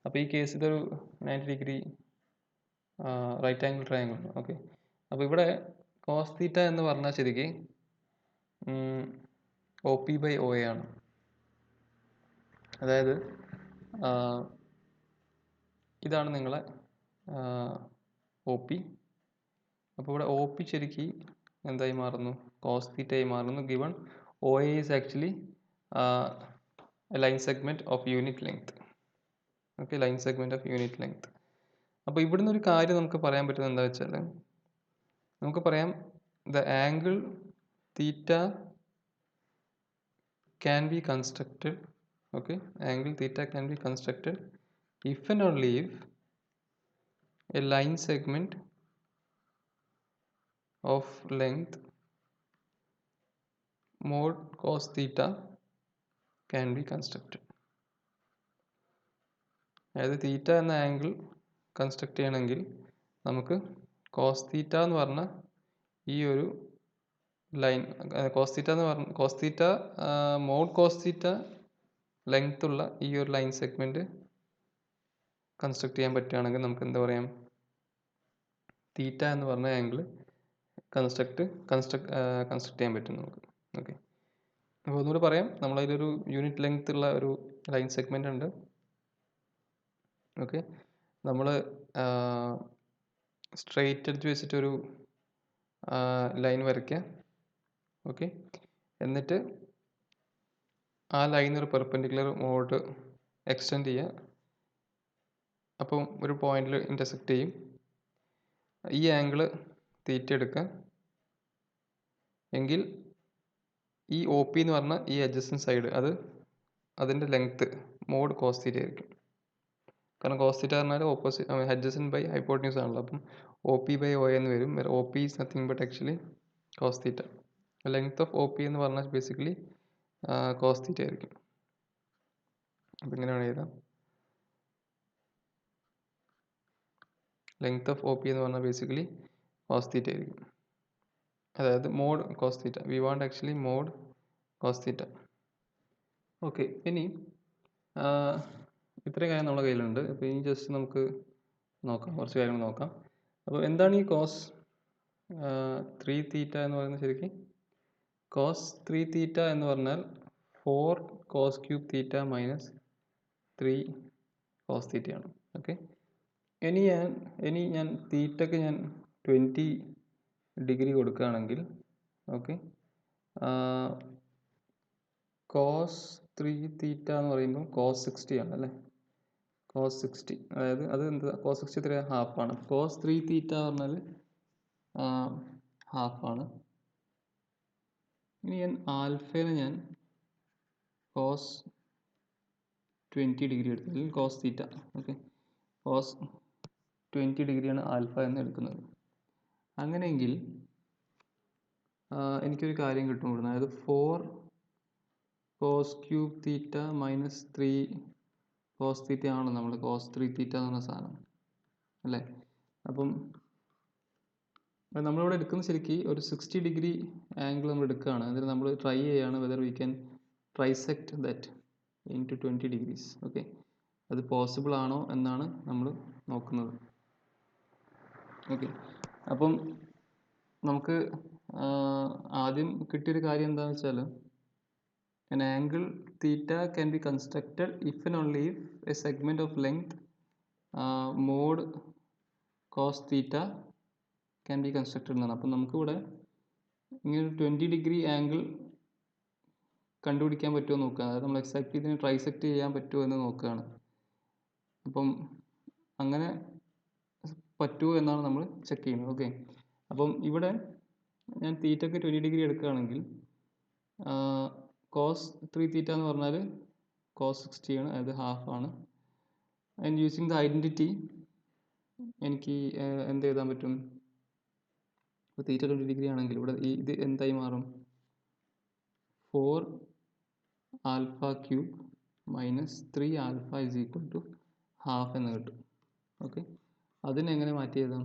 [SPEAKER 1] അപ്പോൾ ഈ കേസ് ഇതൊരു 90 degree right angle triangle. Okay, അപ്പോൾ ഇവിടെ കോസ് തീറ്റ എന്ന് പറഞ്ഞാൽ ശരിക്ക് OP ബൈ OA ആണ്. അതായത് ഇതാണ് നിങ്ങളെ OP. അപ്പോൾ ഇവിടെ OP ശരിക്ക് എന്തായി മാറുന്നു? കോസ് തീറ്റയായി മാറുന്നു. Given OA is actually line segment of unit length. Okay, line segment of unit length. അപ്പോൾ ഇവിടുന്ന് ഒരു കാര്യം നമുക്ക് പറയാൻ പറ്റുന്നത് എന്താ വെച്ചാൽ, നമുക്ക് പറയാം the angle theta can be constructed. Okay, angle theta can be constructed if and only if a line segment of length mod cos theta can be constructed. അതായത് തീറ്റ എന്ന ആംഗിൾ കൺസ്ട്രക്ട് ചെയ്യണമെങ്കിൽ നമുക്ക് കോസ് തീറ്റ എന്ന് പറഞ്ഞ ഈ ഒരു line, cos theta mod cos theta length ഉള്ള ഈ ഒരു ലൈൻ സെഗ്മെന്റ് കൺസ്ട്രക്ട് ചെയ്യാൻ പറ്റുകയാണെങ്കിൽ നമുക്ക് എന്താ പറയാം? തീറ്റ എന്ന് പറഞ്ഞ ആംഗിൾ കൺസ്ട്രക്ട് ചെയ്യാൻ പറ്റും നമുക്ക്. ഓക്കെ, അപ്പോൾ ഒന്നുകൂടി പറയാം. നമ്മളതിലൊരു യൂണിറ്റ് ലെങ്ത് ഉള്ള ഒരു ലൈൻ സെഗ്മെന്റ് ഉണ്ട്. ഓക്കെ, നമ്മൾ സ്ട്രെയിറ്റ് എഡ്ജ് വെച്ചിട്ടൊരു ലൈൻ വരയ്ക്കുക. ഓക്കെ, എന്നിട്ട് ആ ലൈൻ ഒരു പെർപെൻഡിക്കുലർ മോഡ് എക്സ്റ്റെൻഡ് ചെയ്യുക. അപ്പം ഒരു പോയിന്റിൽ ഇൻ്റർസെക്റ്റ് ചെയ്യും. ഈ ആംഗിൾ തീറ്റ എടുക്കുക എങ്കിൽ ഈ OP എന്ന് പറഞ്ഞ ഈ അഡ്ജസൻറ്റ് സൈഡ് അതിൻ്റെ ലെങ്ത്ത് മോഡ് കോസ് തീറ്റ ആയിരിക്കും. കാരണം കോസ് തീറ്റ പറഞ്ഞാൽ ഓപ്പോസിറ്റ് അഡ്ജസൻറ്റ് ബൈ ഹൈപ്പോട്ടന്യൂസ് ആണല്ലോ. അപ്പം OP ബൈ OA എന്ന് വരും. OP is nothing but actually cos theta. Length of OP എന്ന് പറഞ്ഞാൽ ബേസിക്കലി കോസ് തീറ്റ ആയിരിക്കും. അപ്പം ഇങ്ങനെയാണ് എഴുതാം. ലെങ്ത് ഓഫ് OP എന്ന് പറഞ്ഞാൽ ബേസിക്കലി കോസ് തീറ്റ ആയിരിക്കും. അതായത് mod cos theta. We want actually mod cos theta. Okay, ഇനി ഇത്രയും കാര്യം നമ്മുടെ കയ്യിലുണ്ട്. അപ്പോൾ ഇനി ജസ്റ്റ് നമുക്ക് നോക്കാം, കുറച്ച് കാര്യങ്ങൾ നോക്കാം. അപ്പോൾ എന്താണ് ഈ കോസ് 3 തീറ്റ എന്ന് പറയുന്നത്? ശരിക്കും കോസ് 3 തീറ്റ എന്ന് പറഞ്ഞാൽ 4 cos cube theta minus 3 cos തീറ്റയാണ്. ഓക്കെ, ഇനി ഞാൻ തീറ്റയ്ക്ക് ഞാൻ 20 ഡിഗ്രി കൊടുക്കുകയാണെങ്കിൽ, ഓക്കെ, കോസ് 3 തീറ്റ എന്ന് പറയുമ്പോൾ കോസ് 60 ആണ് അല്ലേ? കോസ് 60, അതായത് അത് എന്താ, കോസ് 60 എത്രയാണ്? ഹാഫാണ്. കോസ് 3 തീറ്റ പറഞ്ഞാൽ ഹാഫാണ്. ഇനി ഞാൻ ആൽഫയിൽ ഞാൻ കോസ് 20 ഡിഗ്രി എടുത്തു, അല്ലെങ്കിൽ കോസ് തീറ്റ. ഓക്കെ, കോസ് 20 ഡിഗ്രിയാണ് ആൽഫ എന്ന് എടുക്കുന്നത്. അങ്ങനെയെങ്കിൽ എനിക്കൊരു കാര്യം കിട്ടും ഇവിടുന്ന്, അതായത് 4 cos cube theta minus 3 cos theta ആണ് നമ്മൾ കോസ് 3 തീറ്റ എന്ന് പറഞ്ഞ സാധനം അല്ലേ? അപ്പം നമ്മളിവിടെ എടുക്കുന്ന ശരിക്കും ഒരു 60 ഡിഗ്രി ആംഗിൾ നമ്മൾ എടുക്കുകയാണ്. അതിന് നമ്മൾ ട്രൈ ചെയ്യുകയാണ് whether we can trisect that into 20 degrees. Okay, അത് പോസിബിൾ ആണോ എന്നാണ് നമ്മൾ നോക്കുന്നത്. ഓക്കെ, അപ്പം നമുക്ക് ആദ്യം കിട്ടിയൊരു കാര്യം എന്താണെന്ന് വെച്ചാൽ, an angle theta can be constructed if and only if a segment of length mod cos theta can be constructed എന്നാണ്. അപ്പം നമുക്കിവിടെ ഇങ്ങനെ 20 ഡിഗ്രി ആംഗിൾ കണ്ടുപിടിക്കാൻ പറ്റുമോ നോക്കുക, അതായത് നമ്മൾ എക്സാക്ട് ഇതിനെ ട്രൈസെക്ട് ചെയ്യാൻ പറ്റുമോ എന്ന് നോക്കുകയാണ്. അപ്പം അങ്ങനെ പറ്റുമോ എന്നാണ് നമ്മൾ ചെക്ക് ചെയ്യുന്നത്. ഓക്കെ, അപ്പം ഇവിടെ ഞാൻ തീറ്റയ്ക്ക് 20 ഡിഗ്രി എടുക്കുകയാണെങ്കിൽ കോസ് 3 തീറ്റ എന്ന് പറഞ്ഞാൽ കോസ് 60 ആണ്, അതായത് ഹാഫാണ്. ആൻഡ് യൂസിങ് ദ ഐഡൻറ്റിറ്റി എനിക്ക് എന്ത് എഴുതാൻ പറ്റും? ഇപ്പോൾ തീറ്റ 20 ഡിഗ്രി ആണെങ്കിൽ ഇവിടെ ഇത് എന്തായി മാറും? 4 alpha cube minus 3 alpha is equal to half എന്ന് കിട്ടും. ഓക്കെ, അതിനെങ്ങനെ മാറ്റി എഴുതാം?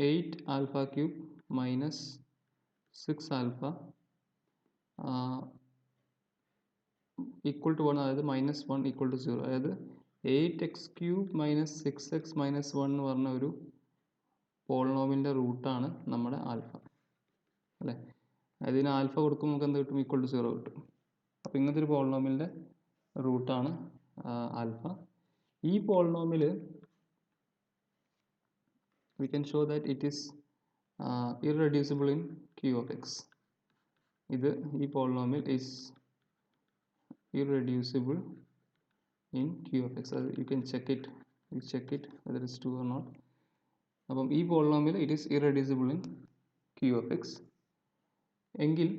[SPEAKER 1] 8 alpha cube minus 6 alpha equal to 1, അതായത് മൈനസ് 1 ഈക്വൽ ടു 0. അതായത് 8x cube minus 6x minus 1 എന്ന് പറഞ്ഞ ഒരു പോളിനോമിയലിൻ്റെ റൂട്ടാണ് നമ്മുടെ ആൽഫ അല്ലേ? അതായത് ഇതിന് ആൽഫ കൊടുക്കുമ്പോൾ നമുക്ക് എന്ത് കിട്ടും? ഈക്വൽ ടു 0 കിട്ടും. അപ്പോൾ ഇങ്ങനത്തെ ഒരു പോളിനോമിയലിൻ്റെ റൂട്ടാണ് ആൽഫ. ഈ polynomial we can show that it is irreducible in q of x. ഈ polynomial is irreducible in q of x. You can check it whether it's true or not. അപ്പം ഈ polynomial it is irreducible in q of x എങ്കിൽ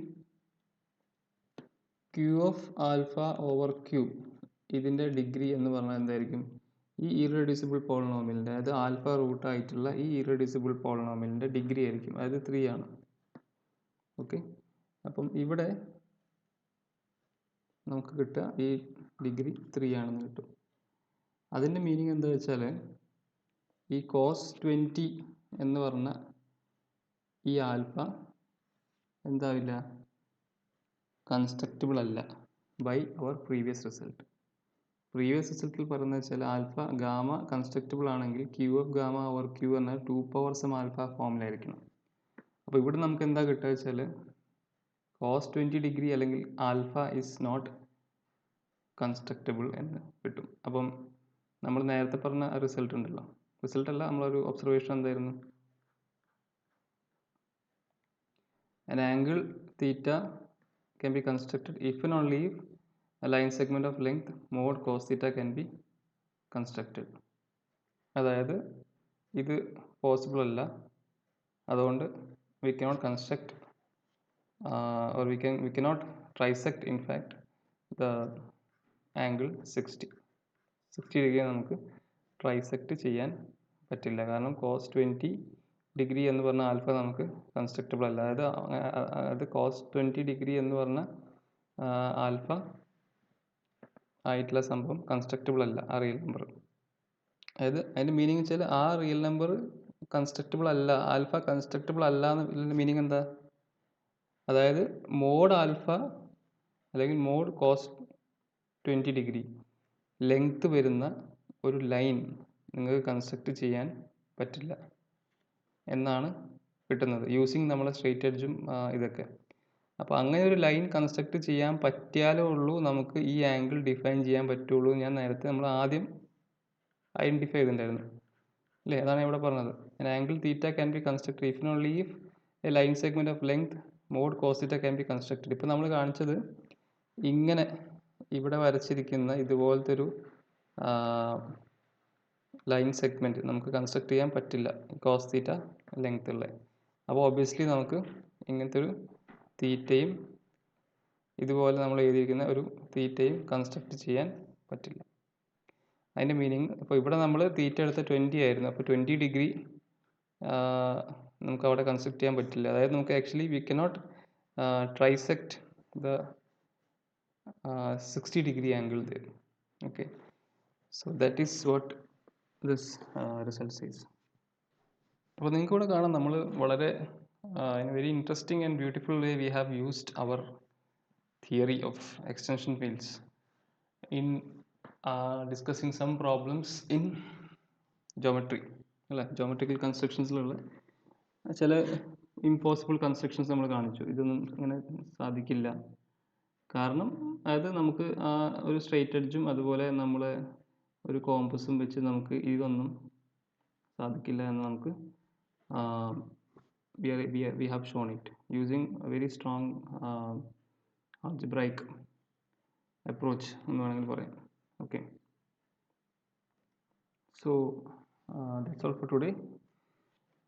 [SPEAKER 1] q of alpha over cube ഇതിൻ്റെ degree എന്ന് പറഞ്ഞാൽ എന്തായിരിക്കും? ഈ irreducible പോളിനോമിയലിൻ്റെ, അതായത് alpha root ആയിട്ടുള്ള ഈ ഇറെഡ്യൂസിബിൾ പോളിനോമിയലിൻ്റെ ഡിഗ്രി ആയിരിക്കും, അതായത് 3 ആണ്. ഓക്കെ, അപ്പം ഇവിടെ നമുക്ക് കിട്ടുക ഈ ഡിഗ്രി 3 ആണെന്ന് കിട്ടും. അതിൻ്റെ മീനിങ് എന്താ വെച്ചാൽ, ഈ കോസ് 20 എന്ന് പറഞ്ഞ ഈ ആൽഫ എന്താവില്ല? കൺസ്ട്രക്റ്റബിൾ അല്ല by our previous result. Previous റിസൾട്ടിൽ പറയുന്നത് വെച്ചാൽ ആൽഫ ഗാമ കൺസ്ട്രക്റ്റബിൾ ആണെങ്കിൽ Q of gamma over Q എന്നാൽ 2 പവർ സം ആൽഫ ഫോമിലായിരിക്കണം. അപ്പോൾ ഇവിടെ നമുക്ക് എന്താ കിട്ടുക വെച്ചാൽ, കോസ് 20 ഡിഗ്രി അല്ലെങ്കിൽ ആൽഫ ഇസ് നോട്ട് കൺസ്ട്രക്റ്റബിൾ എന്ന് കിട്ടും. അപ്പം നമ്മൾ നേരത്തെ പറഞ്ഞ റിസൾട്ട് ഉണ്ടല്ലോ, റിസൾട്ടല്ല, നമ്മളൊരു ഒബ്സർവേഷൻ എന്തായിരുന്നു? an angle theta can be constructed if and only if a line segment of length mod cos theta can be constructed. അതായത് ഇത് പോസിബിൾ അല്ല, അതുകൊണ്ട് we cannot construct or we cannot trisect in fact the angle 60 degree നമുക്ക് ട്രൈസെക്റ്റ് ചെയ്യാൻ പറ്റില്ല. കാരണം cos 20 degree എന്ന് പറഞ്ഞ ആൽഫ നമുക്ക് കൺസ്ട്രക്റ്റബിൾ അല്ല. അതായത് കോസ് 20 ഡിഗ്രി എന്ന് പറഞ്ഞ ആൽഫ ആയിട്ടുള്ള സംഭവം കൺസ്ട്രക്റ്റബിൾ അല്ല, ആ റിയൽ നമ്പർ. അതായത് അതിൻ്റെ മീനിങ് വെച്ചാൽ ആ റിയൽ നമ്പർ കൺസ്ട്രക്റ്റബിൾ അല്ല, ആൽഫ കൺസ്ട്രക്റ്റബിൾ അല്ല എന്നതിൻ്റെ മീനിങ് എന്താ? അതായത് മോഡ് ആൽഫ അല്ലെങ്കിൽ മോഡ് കോസ് 20 ഡിഗ്രി ലെങ്ത് വരുന്ന ഒരു ലൈൻ നിങ്ങൾക്ക് കൺസ്ട്രക്റ്റ് ചെയ്യാൻ പറ്റില്ല എന്നാണ് കിട്ടുന്നത് യൂസിങ് നമ്മളെ സ്ട്രെയിറ്റ് എഡ്ജും ഇതൊക്കെ. അപ്പോൾ അങ്ങനെ ഒരു ലൈൻ കൺസ്ട്രക്റ്റ് ചെയ്യാൻ പറ്റിയാലേ ഉള്ളൂ നമുക്ക് ഈ ആംഗിൾ ഡിഫൈൻ ചെയ്യാൻ പറ്റുള്ളൂ. ഞാൻ നേരത്തെ നമ്മൾ ആദ്യം ഐഡൻറ്റിഫൈ ചെയ്തിട്ടുണ്ടായിരുന്നു അല്ലേ, അതാണ് ഇവിടെ പറഞ്ഞത്. an angle theta can be constructed if and only if a line segment of length mod cos theta can be constructed. ഇപ്പോൾ നമ്മൾ കാണിച്ചത് ഇങ്ങനെ ഇവിടെ വരച്ചിരിക്കുന്ന ഇതുപോലത്തെ ഒരു ലൈൻ സെഗ്മെൻറ്റ് നമുക്ക് കൺസ്ട്രക്ട് ചെയ്യാൻ പറ്റില്ല കോസ് തീറ്റ ലെങ്ത് ഉള്ള. അപ്പോൾ ഒബ്വിയസ്ലി നമുക്ക് ഇങ്ങനത്തെ ഒരു തീറ്റയും ഇതുപോലെ നമ്മൾ എഴുതിയിരിക്കുന്ന ഒരു തീറ്റയും കൺസ്ട്രക്ട് ചെയ്യാൻ പറ്റില്ല. അതിൻ്റെ മീനിങ് ഇപ്പോൾ ഇവിടെ നമ്മൾ തീറ്റ എടുത്ത 20 ആയിരുന്നു, അപ്പോൾ 20 ഡിഗ്രി നമുക്ക് അവിടെ കൺസ്ട്രക്ട് ചെയ്യാൻ പറ്റില്ല. അതായത് നമുക്ക് actually we cannot trisect the 60 degree angle there. Okay, so that is what this result says. അപ്പോൾ നിങ്ങൾക്ക് ഇവിടെ കാണാം നമ്മൾ വളരെ in a very interesting and beautiful way we have used our theory of extension fields in discussing some problems in geometry അല്ലേ. Geometrical കൺസ്ട്രക്ഷൻസിലുള്ള ചില impossible constructions നമ്മൾ കാണിച്ചു. ഇതൊന്നും ഇങ്ങനെ സാധിക്കില്ല, കാരണം അതായത് നമുക്ക് ആ ഒരു സ്ട്രെയിറ്റ് എഡ്ജും അതുപോലെ നമ്മൾ ഒരു കോമ്പസും വെച്ച് നമുക്ക് ഇതൊന്നും സാധിക്കില്ല എന്ന് നമുക്ക് we have shown it using a very strong algebraic approach എന്ന് വേണമെങ്കിൽ പറയാം. Okay, so that's all for today.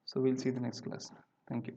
[SPEAKER 1] So we'll see you in the next class. Thank you.